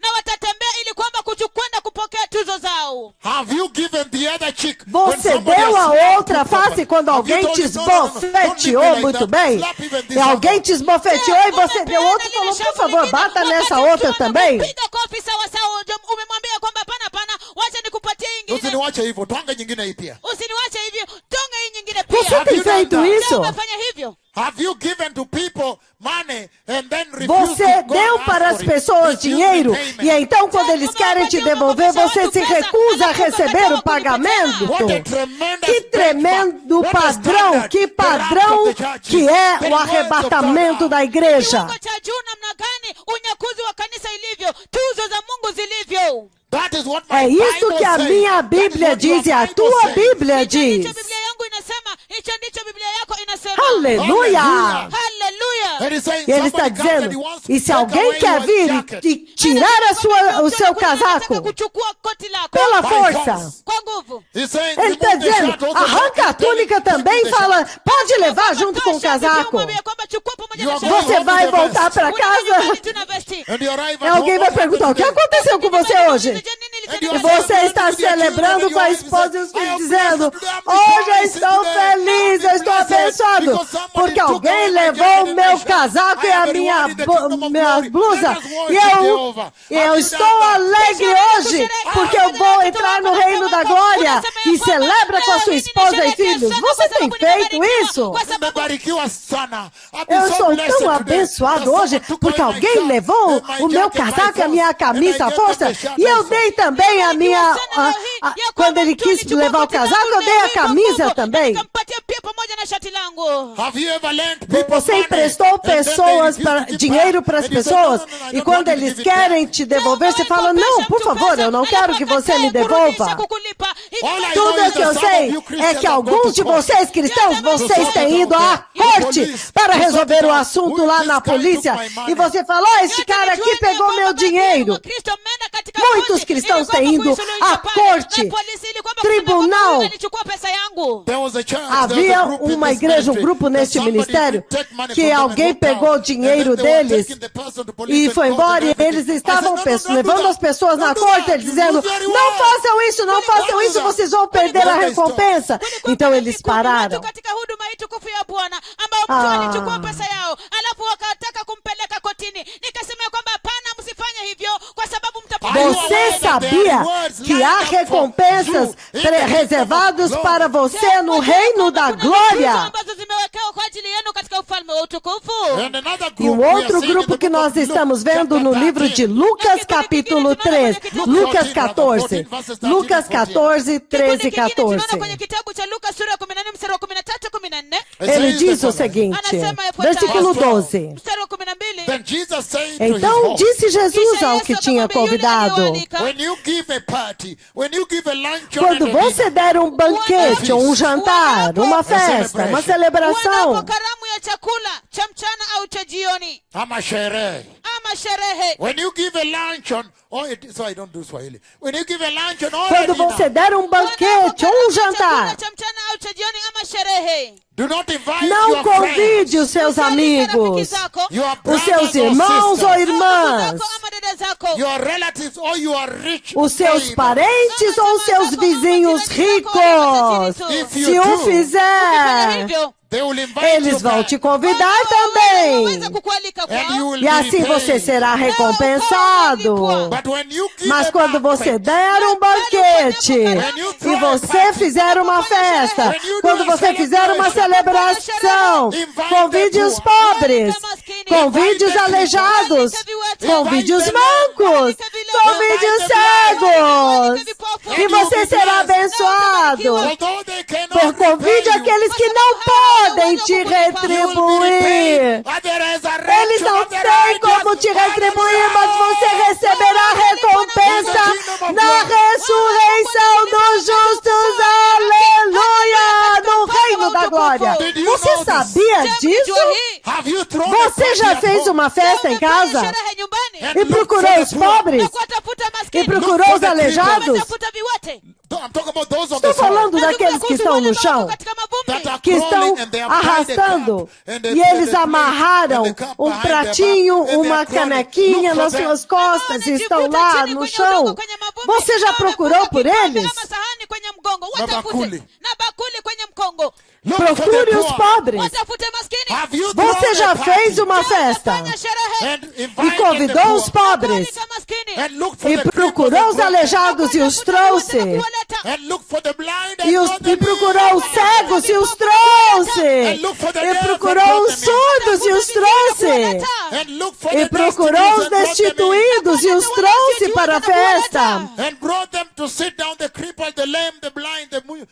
Na watatembea ili kwamba kwenda kupokea kupokea tuzo zao. Have you given the other cheek when Você somebody deu has a slapped outra you face properly? quando Have alguém you told te him, no, don't be esbofeteou like muito that. bem? Slap even this E alguém one. te esbofeteou e você deu outro e falou, por favor, bata nessa outra também. Piga kofi sawa sawa, umemwambia kwamba hapana, wacha nikupatie ingine. Usiniwache hivyo, twanga nyingine hii pia. Usiniwache hivyo, tonga hii nyingine Você pia. tem feito isso? Umefanya hivyo? Have you given to people money and then refused Você to go deu and para ask as for it? pessoas Refused dinheiro repayment. e então quando eles querem te devolver, você se recusa a receber o pagamento. What a tremendous Que tremendo benchmark. What a padrão, standard. que The wrath padrão of the church. que é The o words of arrebatamento God. da igreja. Kiwango cha juu namna gani unyakuzi wa kanisa ilivyo, tuzo za Mungu zilivyo. That is what my É isso Bible que a says. minha That is Bíblia what diz e your a Bible tua says. Bíblia Hicho ndicho diz. Biblia yangu inasema, hicho ndicho Biblia yako inasema. Aleluia! Hallelujah. And he's saying E ele está somebody comes and he dizendo, wants to e se take alguém away quer your vir jacket. e tirar o seu casaco Kuchukua koti lako pela By força, force. kwa nguvu. He's saying, ele está remove the dizendo, shirt, also arranca a jacket, túnica then também e take the fala, shirt. pode levar junto com o casaco. Você vai voltar para casa And you arrive e at alguém home, vai what perguntar, o happened que today? aconteceu com você hoje? E você está celebrando com a esposa e os filhos, dizendo, hoje eu estou feliz, eu estou abençoado, porque alguém levou o meu casaco e a minha blusa, e eu estou alegre hoje, porque eu vou entrar no reino da glória, e celebra com a sua esposa e filhos. Você tem feito isso? Eu sou tão abençoado hoje, porque alguém levou o meu casaco e a minha camisa à força, e eu dei também a minha... quando ele quis levar o casaco, eu dei a camisa também. Você emprestou dinheiro para as pessoas, e quando eles querem te devolver, você fala, não, por favor, eu não quero que você me devolva. Tudo o que eu sei é que alguns de vocês, cristãos, vocês têm ido à corte para resolver o assunto lá na polícia, e você fala, este cara aqui pegou meu dinheiro. Muitos cristãos têm ido à corte, tribunal. Havia uma igreja, um grupo neste ministério, que alguém pegou o dinheiro deles e foi embora, e eles estavam levando as pessoas na corte, dizendo, não façam isso, vocês vão perder a recompensa. Então eles pararam. Você sabia que há recompensas reservadas para você no reino da glória? E um outro grupo que nós estamos vendo no livro de Lucas capítulo 3, Lucas 14, Lucas 14, 13 e 14. Ele diz o seguinte, versículo 12. Então disse Jesus ao que tinha convidado, quando você der um banquete, um jantar, uma festa, uma celebração, when you give a luncheon, so I don't do Swahili. When you give a luncheon or quando você der um banquete ou um jantar, do not invite não your convide friends, os seus amigos, your os seus brothers or irmãos ou sisters, irmãs, your relatives or your rich os seus neighbors. parentes ou seus vizinhos ricos. Se o fizer, They will invite eles you vão back. te convidar também. And you will E assim be você repaid. será recompensado. But when you give Mas a quando você banquet, der um banquete e você fizer uma festa, quando você fizer uma celebração, convide os pobres, convide os aleijados, convide os mancos, convide os cegos, e você será abençoado. although they cannot Convide repay you, aqueles que não podem te you will be retribuir. repaid at the resurrection Eles não of the têm righteous. como te retribuir, mas você receberá recompensa na ressurreição dos justos. Aleluia! No reino da glória. Você sabia disso? Have you thrown Você a já party at fez home? uma festa em casa? And E looked procurou for os the poor? pobres? E procurou os aleijados? I'm talking about those on Estou the side falando daqueles que estão no chão, that are que estão crawling and they have tied the arrastando, cup and they e put eles the plate amarraram and the cup um behind their back pratinho, and they uma are crawling. canequinha Look for nas them. suas costas e estão lá no chão. Você já procurou por eles? Sahani kwenye mgongo, bakuli. watafute. Na bakuli kwenye mkongo. Look for the Procure os poor. pobres. Watafute maskini. Have you Você thrown já a party fez uma festa Fanya sherehe. and e invited convidou the os poor pobres Alika maskini. and look for e the procurou os crippled and aleijados e os trouxe Kuwaleta. and look for the blind e and brought them procurou os in. cegos e os trouxe e procurou os surdos e os trouxe And look for e the procurou destitutes os and brought them in. destituídos e os trouxe para a festa And brought them to sit down, the crippled, the lame, the blind, the mute.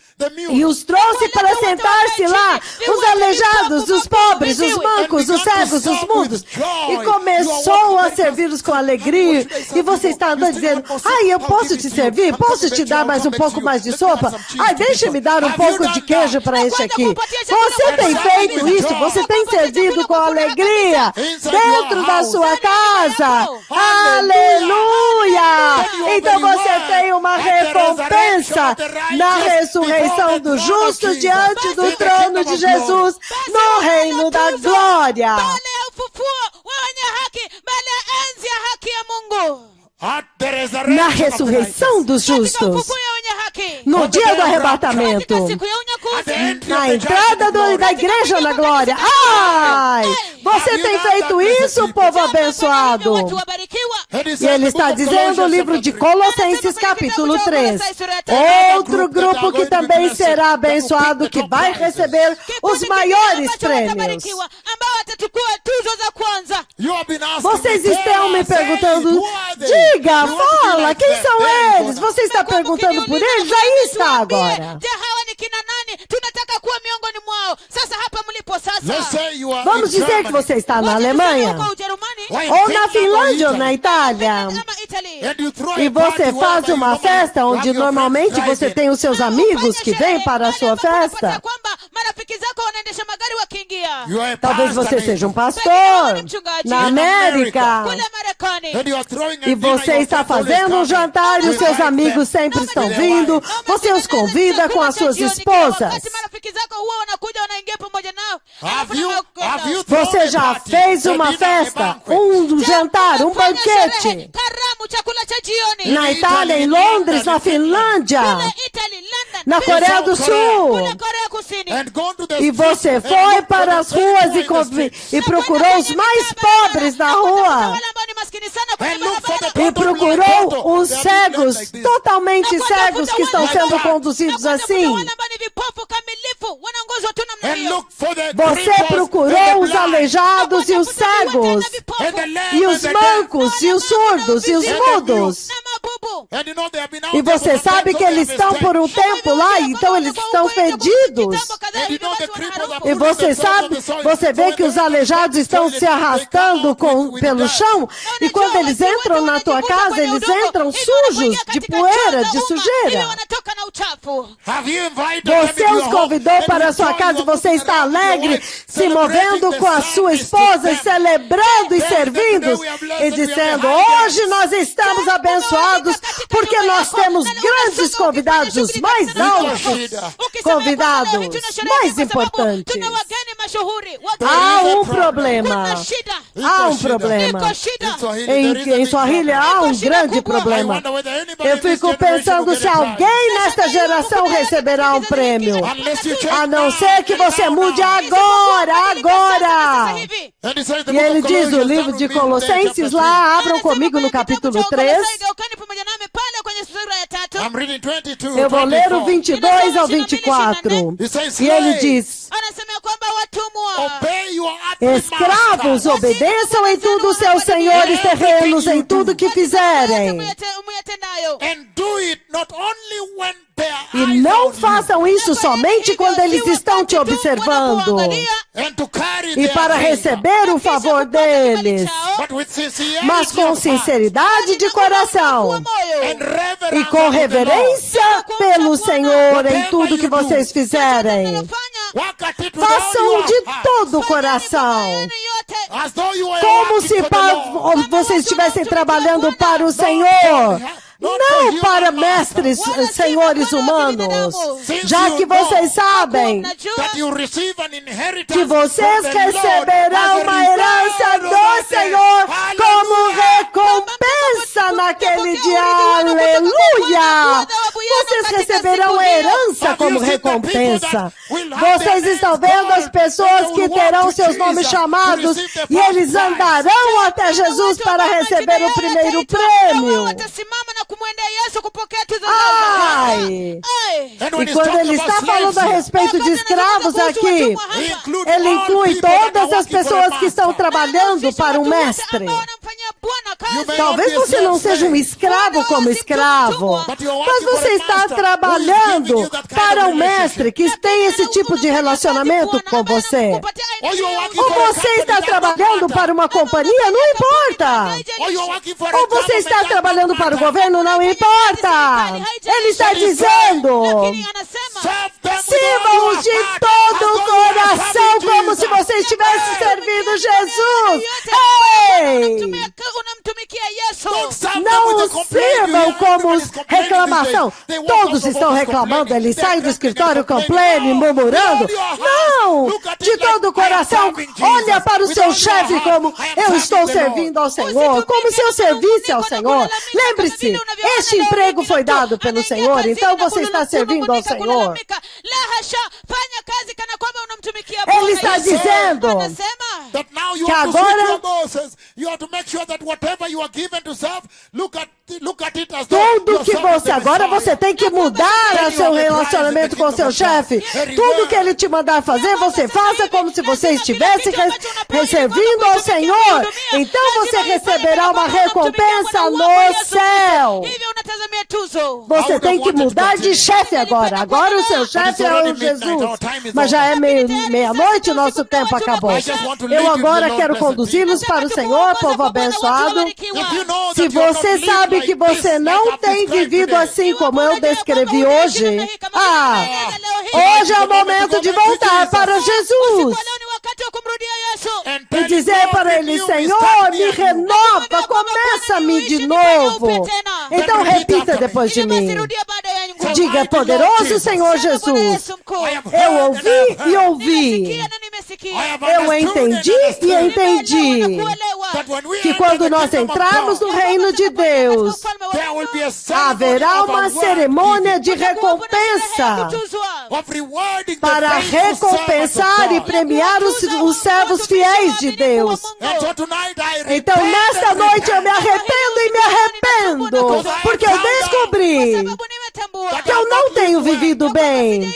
e os trouxe para sentar-se lá, os aleijados, os pobres, os mancos, os cegos, os mudos. E começou a servi-los com alegria. E você está andando dizendo, ai, eu posso te servir? Posso te dar mais um pouco mais de sopa? Ai, deixa-me dar um pouco de queijo para este aqui. Você tem feito isso? Você tem servido com alegria dentro da sua casa? Aleluia! Então você tem uma recompensa na ressurreição dos justos diante do trono de Jesus no reino da glória. Mbele ya ufufuo wa wenye haki, mbele ya enzi ya haki ya Mungu. At the resurrection Na of the ressurreição dos Katika justos, ufufuo ya wenye haki. no dia do arrebatamento, Katika siku ya unyakuzi. na entrada da igreja na glória. Ai! Você tem feito isso, povo abençoado? Watu wabarikiwa. E ele está dizendo no livro de Colossenses capítulo 3. Outro grupo que também será abençoado, que vai receber os maiores prêmios. Ambao watachukua tuzo za kwanza. You have been asking Vocês me, estão me say, perguntando, who are they? diga, You want to be fala, like quem them. são Then eles? go now. Você está perguntando por eles? Aí está agora. Je, hawa ni kina nani? Tunataka kuwa miongoni mwao. Sasa hapa mlipo Let's sasa. say you are Vamos in dizer que Germany. você está na Wacha tuseme Alemanha, uko Ujerumani, Why ou in na Finland or Finlândia ou Italy? na Itália. ama Italy. And you throw E a party você whereby faz you uma normally festa have onde your normalmente friends você driving. tem os seus amigos que vêm para a sua festa. Kwamba marafiki zako wanaendesha magari wakiingia. You are a Talvez pastor você maybe. seja um pastor na América. Kule Marekani. And you are throwing a E dinner, você your está friends always fazendo um come. jantar e You os seus invite amigos them. sempre estão With their vindo. wives. Você os convida com as suas esposas. Wakati marafiki zako huwa wanakuja wanaingia pamoja nao. Alafu Have you Você thrown a já party, fez a uma dinner, a festa, banquet? um jantar, um Fanya banquete. sherehe, karamu, chakula cha jioni. Na Itália, em Londres, na Finlândia, Kule Italy, London, na Coreia do kule Sul. Coreia Kusini. And gone to the E você streets and foi looked para for as the ruas people e, in the streets. e procurou os mais pobres na rua. Wale ambao ni maskini sana kwenye And look for barabara. the E procurou os cegos, like this. totalmente cegos, que estão sendo conduzidos assim. Wale ambao ni vipofu kamilifu, wanaongozwa tu namna And hiyo. look for the Você cripples and procurou the os blind. aleijados e os cegos, And the lame e and os the mancos, e os surdos, e os mudos. Na mabubu. deaf. And you know they have been out E there você for some sabe time, que so eles they estão have por um stench. tempo lá, então eles estão fedidos. And you know the cripples are E você sabe, você vê que os aleijados estão se arrastando pelo chão, e quando eles entram na tua casa, eles entram sujos de poeira, de sujeira. wanatoka na uchafu. Have you invited them Você into os your home? convidou And para a you sua join casa e your você husband está around your alegre, wife, se movendo com a sua esposa, e celebrando e servindo, e dizendo, hoje nós estamos abençoados, porque nós temos grandes convidados, os mais altos convidados, mais importantes. Há um problema. Há um problema. Em Swahili há um grande problema. Eu fico pensando se alguém nesta geração receberá um prêmio. A não ser que você mude agora. E ele diz no livro de Colossenses lá, abram comigo no capítulo 3. I'm reading 22, Eu vou ler o 24. 22 ao 24. E ele diz, Obey your earthly escravos, masters, obedeçam em tudo os seus senhores terrenos, em tudo que fizerem. and do it not only when they are E eyes não on you, façam isso somente quando eles estão te observando. and to carry E their para favor, receber o favor deles. but with sincerity Mas com of heart sinceridade de coração. and reverence E com unto the Lord. reverência pelo Senhor em tudo que vocês fizerem. Work at it with all Façam your de heart, todo o coração. as though you were Como working se for the Lord. vocês estivessem trabalhando para o Senhor. Não para mestres, senhores humanos. Já que vocês sabem That you receive an inheritance que vocês from the Lord receberão as a uma herança reward on do that day. Senhor como Hallelujah. recompensa naquele dia. Aleluia! receberão herança como recompensa. Vocês estão vendo as pessoas que terão seus nomes chamados e eles andarão até Jesus para receber o primeiro prêmio. Ai! E quando ele está falando a respeito de escravos aqui, ele inclui todas as pessoas que estão trabalhando para um mestre. Talvez você não seja um escravo como escravo, mas você está trabalhando para um mestre que tem esse tipo de relacionamento com você. Ou você está trabalhando para uma companhia, não importa. Ou você está trabalhando para o governo, não importa. Ele está dizendo: sirvam-os de todo o coração, como se você estivesse servindo Jesus. Ei! Não sirvam como reclamação. Todos estão reclamando, eles saem do escritório compleno, murmurando. Não! De todo o coração, olha para o seu chefe como: eu estou servindo ao Senhor, como se eu servisse ao Senhor. Lembre-se, este emprego foi dado pelo Senhor, então você está servindo ao Senhor. Ele está dizendo que agora tudo que você agora você tem que mudar o seu relacionamento com o seu chefe. Tudo que ele te mandar fazer, você faça como se você estivesse servindo ao Senhor. Então você receberá uma recompensa no céu. Você tem que mudar de chefe agora. Agora o seu chefe é o Jesus. Mas já é meia-noite, o nosso tempo acabou. Eu agora quero conduzi-los para o Senhor, povo abençoado. Se você sabe que você não tem vivido assim como eu descrevi hoje, hoje é o momento de voltar para Jesus e dizer para Ele: Senhor, me renova, começa-me de novo. Então repita depois de mim. Diga: poderoso Senhor Jesus, eu ouvi e ouvi. Eu entendi e entendi que quando nós entrarmos no reino de Deus, haverá uma cerimônia de recompensa para recompensar e premiar os servos fiéis de Deus. Então, nesta noite eu me arrependo e me arrependo, porque eu descobri que eu não tenho vivido bem.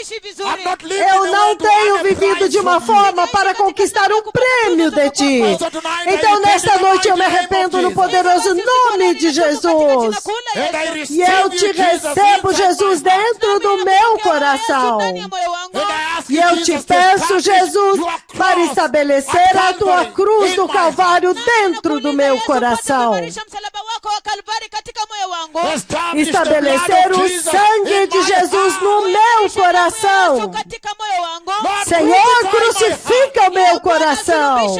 Eu não tenho vivido de uma forma para conquistar um prêmio de Ti. Então, nesta noite eu me arrependo no poderoso nome de Jesus. E eu te recebo, Jesus, dentro do meu coração. E eu te peço, Jesus, para estabelecer a Tua cruz do Calvário dentro do meu coração. Estabelecer o sangue de Jesus no meu coração. Senhor, crucifica o meu coração.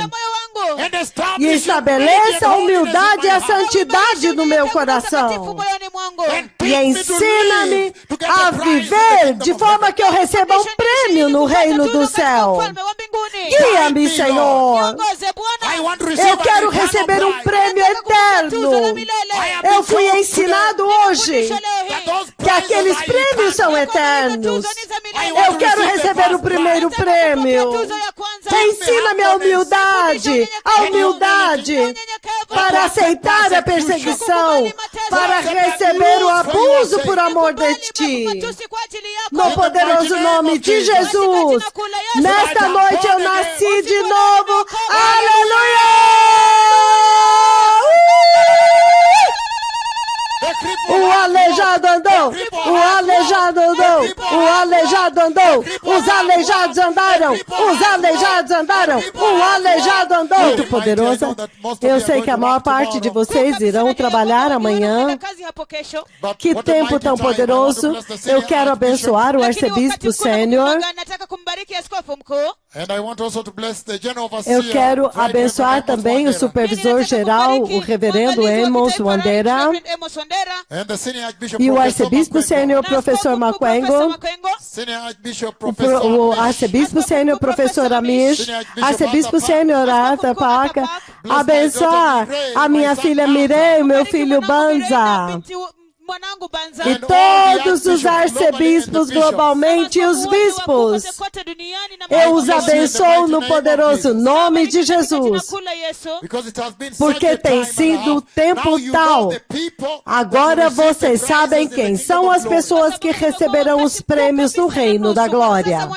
E estabeleça a humildade e a santidade no meu coração. E ensina-me a viver de forma que eu receba um prêmio no reino do céu. Guia-me, Senhor. Eu quero receber um prêmio eterno. Eu fui ensinado hoje que aqueles prêmios são eternos. Eu quero receber o primeiro prêmio. Ensina-me a humildade para aceitar a perseguição, para receber o abuso por amor de Ti. No poderoso nome de Jesus, nesta noite eu nasci de novo. Aleluia! O aleijado andou, o aleijado andou, o aleijado andou, os aleijados andaram, os aleijados andaram, o aleijado andou. Muito poderosa. Eu sei que a maior parte de vocês irão trabalhar amanhã. Que tempo tão poderoso. Eu quero abençoar o arcebispo sênior. Eu quero abençoar também o supervisor geral, o reverendo Amos Wandera, e o arcebispo sênior, professor Makwengo, o arcebispo sênior, professor Amish, arcebispo sênior Arthur Parker, abençoar a minha filha Mirei, o meu filho Banza, mwanangu Banza. E todos os arcebispos globalmente e os bispos. Eu os abençoo no poderoso nome de Jesus. Porque tem sido o tempo tal. Agora vocês sabem quem são as pessoas que receberão os prêmios no reino da glória.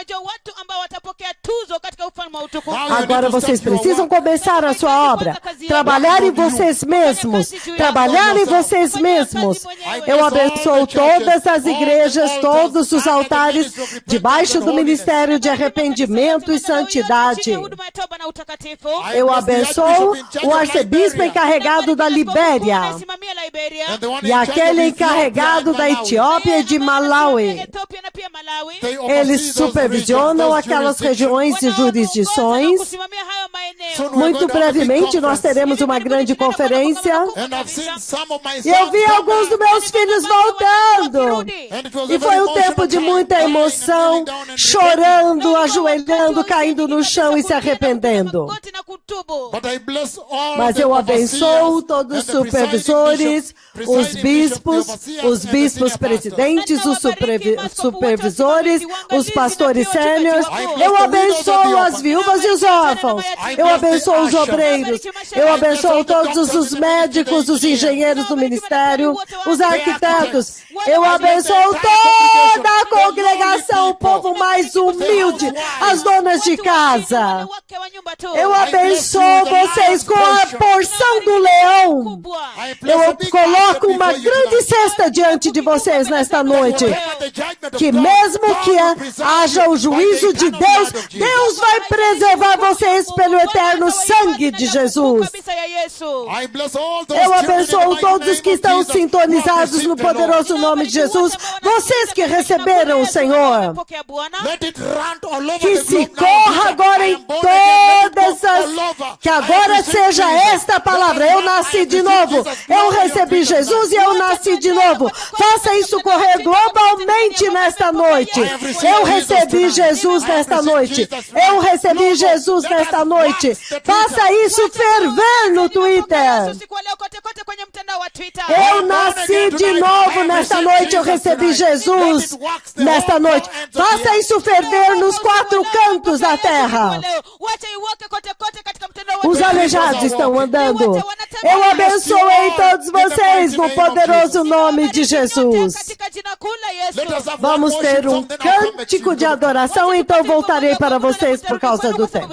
Agora vocês precisam começar a sua obra. Trabalhar em vocês mesmos. Trabalhar em vocês mesmos. Eu abençoo todas as igrejas, todos os altares, debaixo do ministério de arrependimento e santidade. Eu abençoo o arcebispo encarregado da Libéria e aquele encarregado da Etiópia e de Malawi. Eles supervisionam aquelas regiões e jurisdições. Muito brevemente nós teremos uma grande conferência. E eu vi alguns dos meus filhos voltando. E foi um tempo de muita emoção, chorando, ajoelhando, caindo no chão e se arrependendo. Mas eu abençoo todos os supervisores, os bispos presidentes, os supervisores, os pastores sêniores. Eu abençoo as viúvas e os órfãos. Eu abençoo os obreiros. Eu abençoo todos os médicos, os engenheiros do ministério, os arquitetos. Eu abençoo toda a congregação, o povo mais humilde, as donas de casa. Eu abençoo vocês com a porção do leão. Eu coloco uma grande cesta diante de vocês nesta noite. Que mesmo que haja o juízo de Deus, Deus vai preservar vocês pelo eterno sangue de Jesus. Eu abençoo todos os que estão sintonizados no poderoso nome de Jesus. Vocês que receberam o Senhor. Que se corra agora em todas as... Que agora seja esta palavra. Eu nasci de novo. Eu recebi Jesus e eu nasci de novo. Faça isso correr globalmente nesta noite. Eu recebi Jesus nesta noite. Eu recebi Jesus nesta noite. Faça isso ferver no Twitter. Eu nasci de novo nesta noite. Eu recebi Jesus nesta noite. Faça isso ferver nos 4 cantos da terra. Os aleijados estão andando. Eu abençoei todos vocês no poderoso nome de Jesus. Vamos ter um cântico de adoração, então voltarei para vocês por causa do tempo.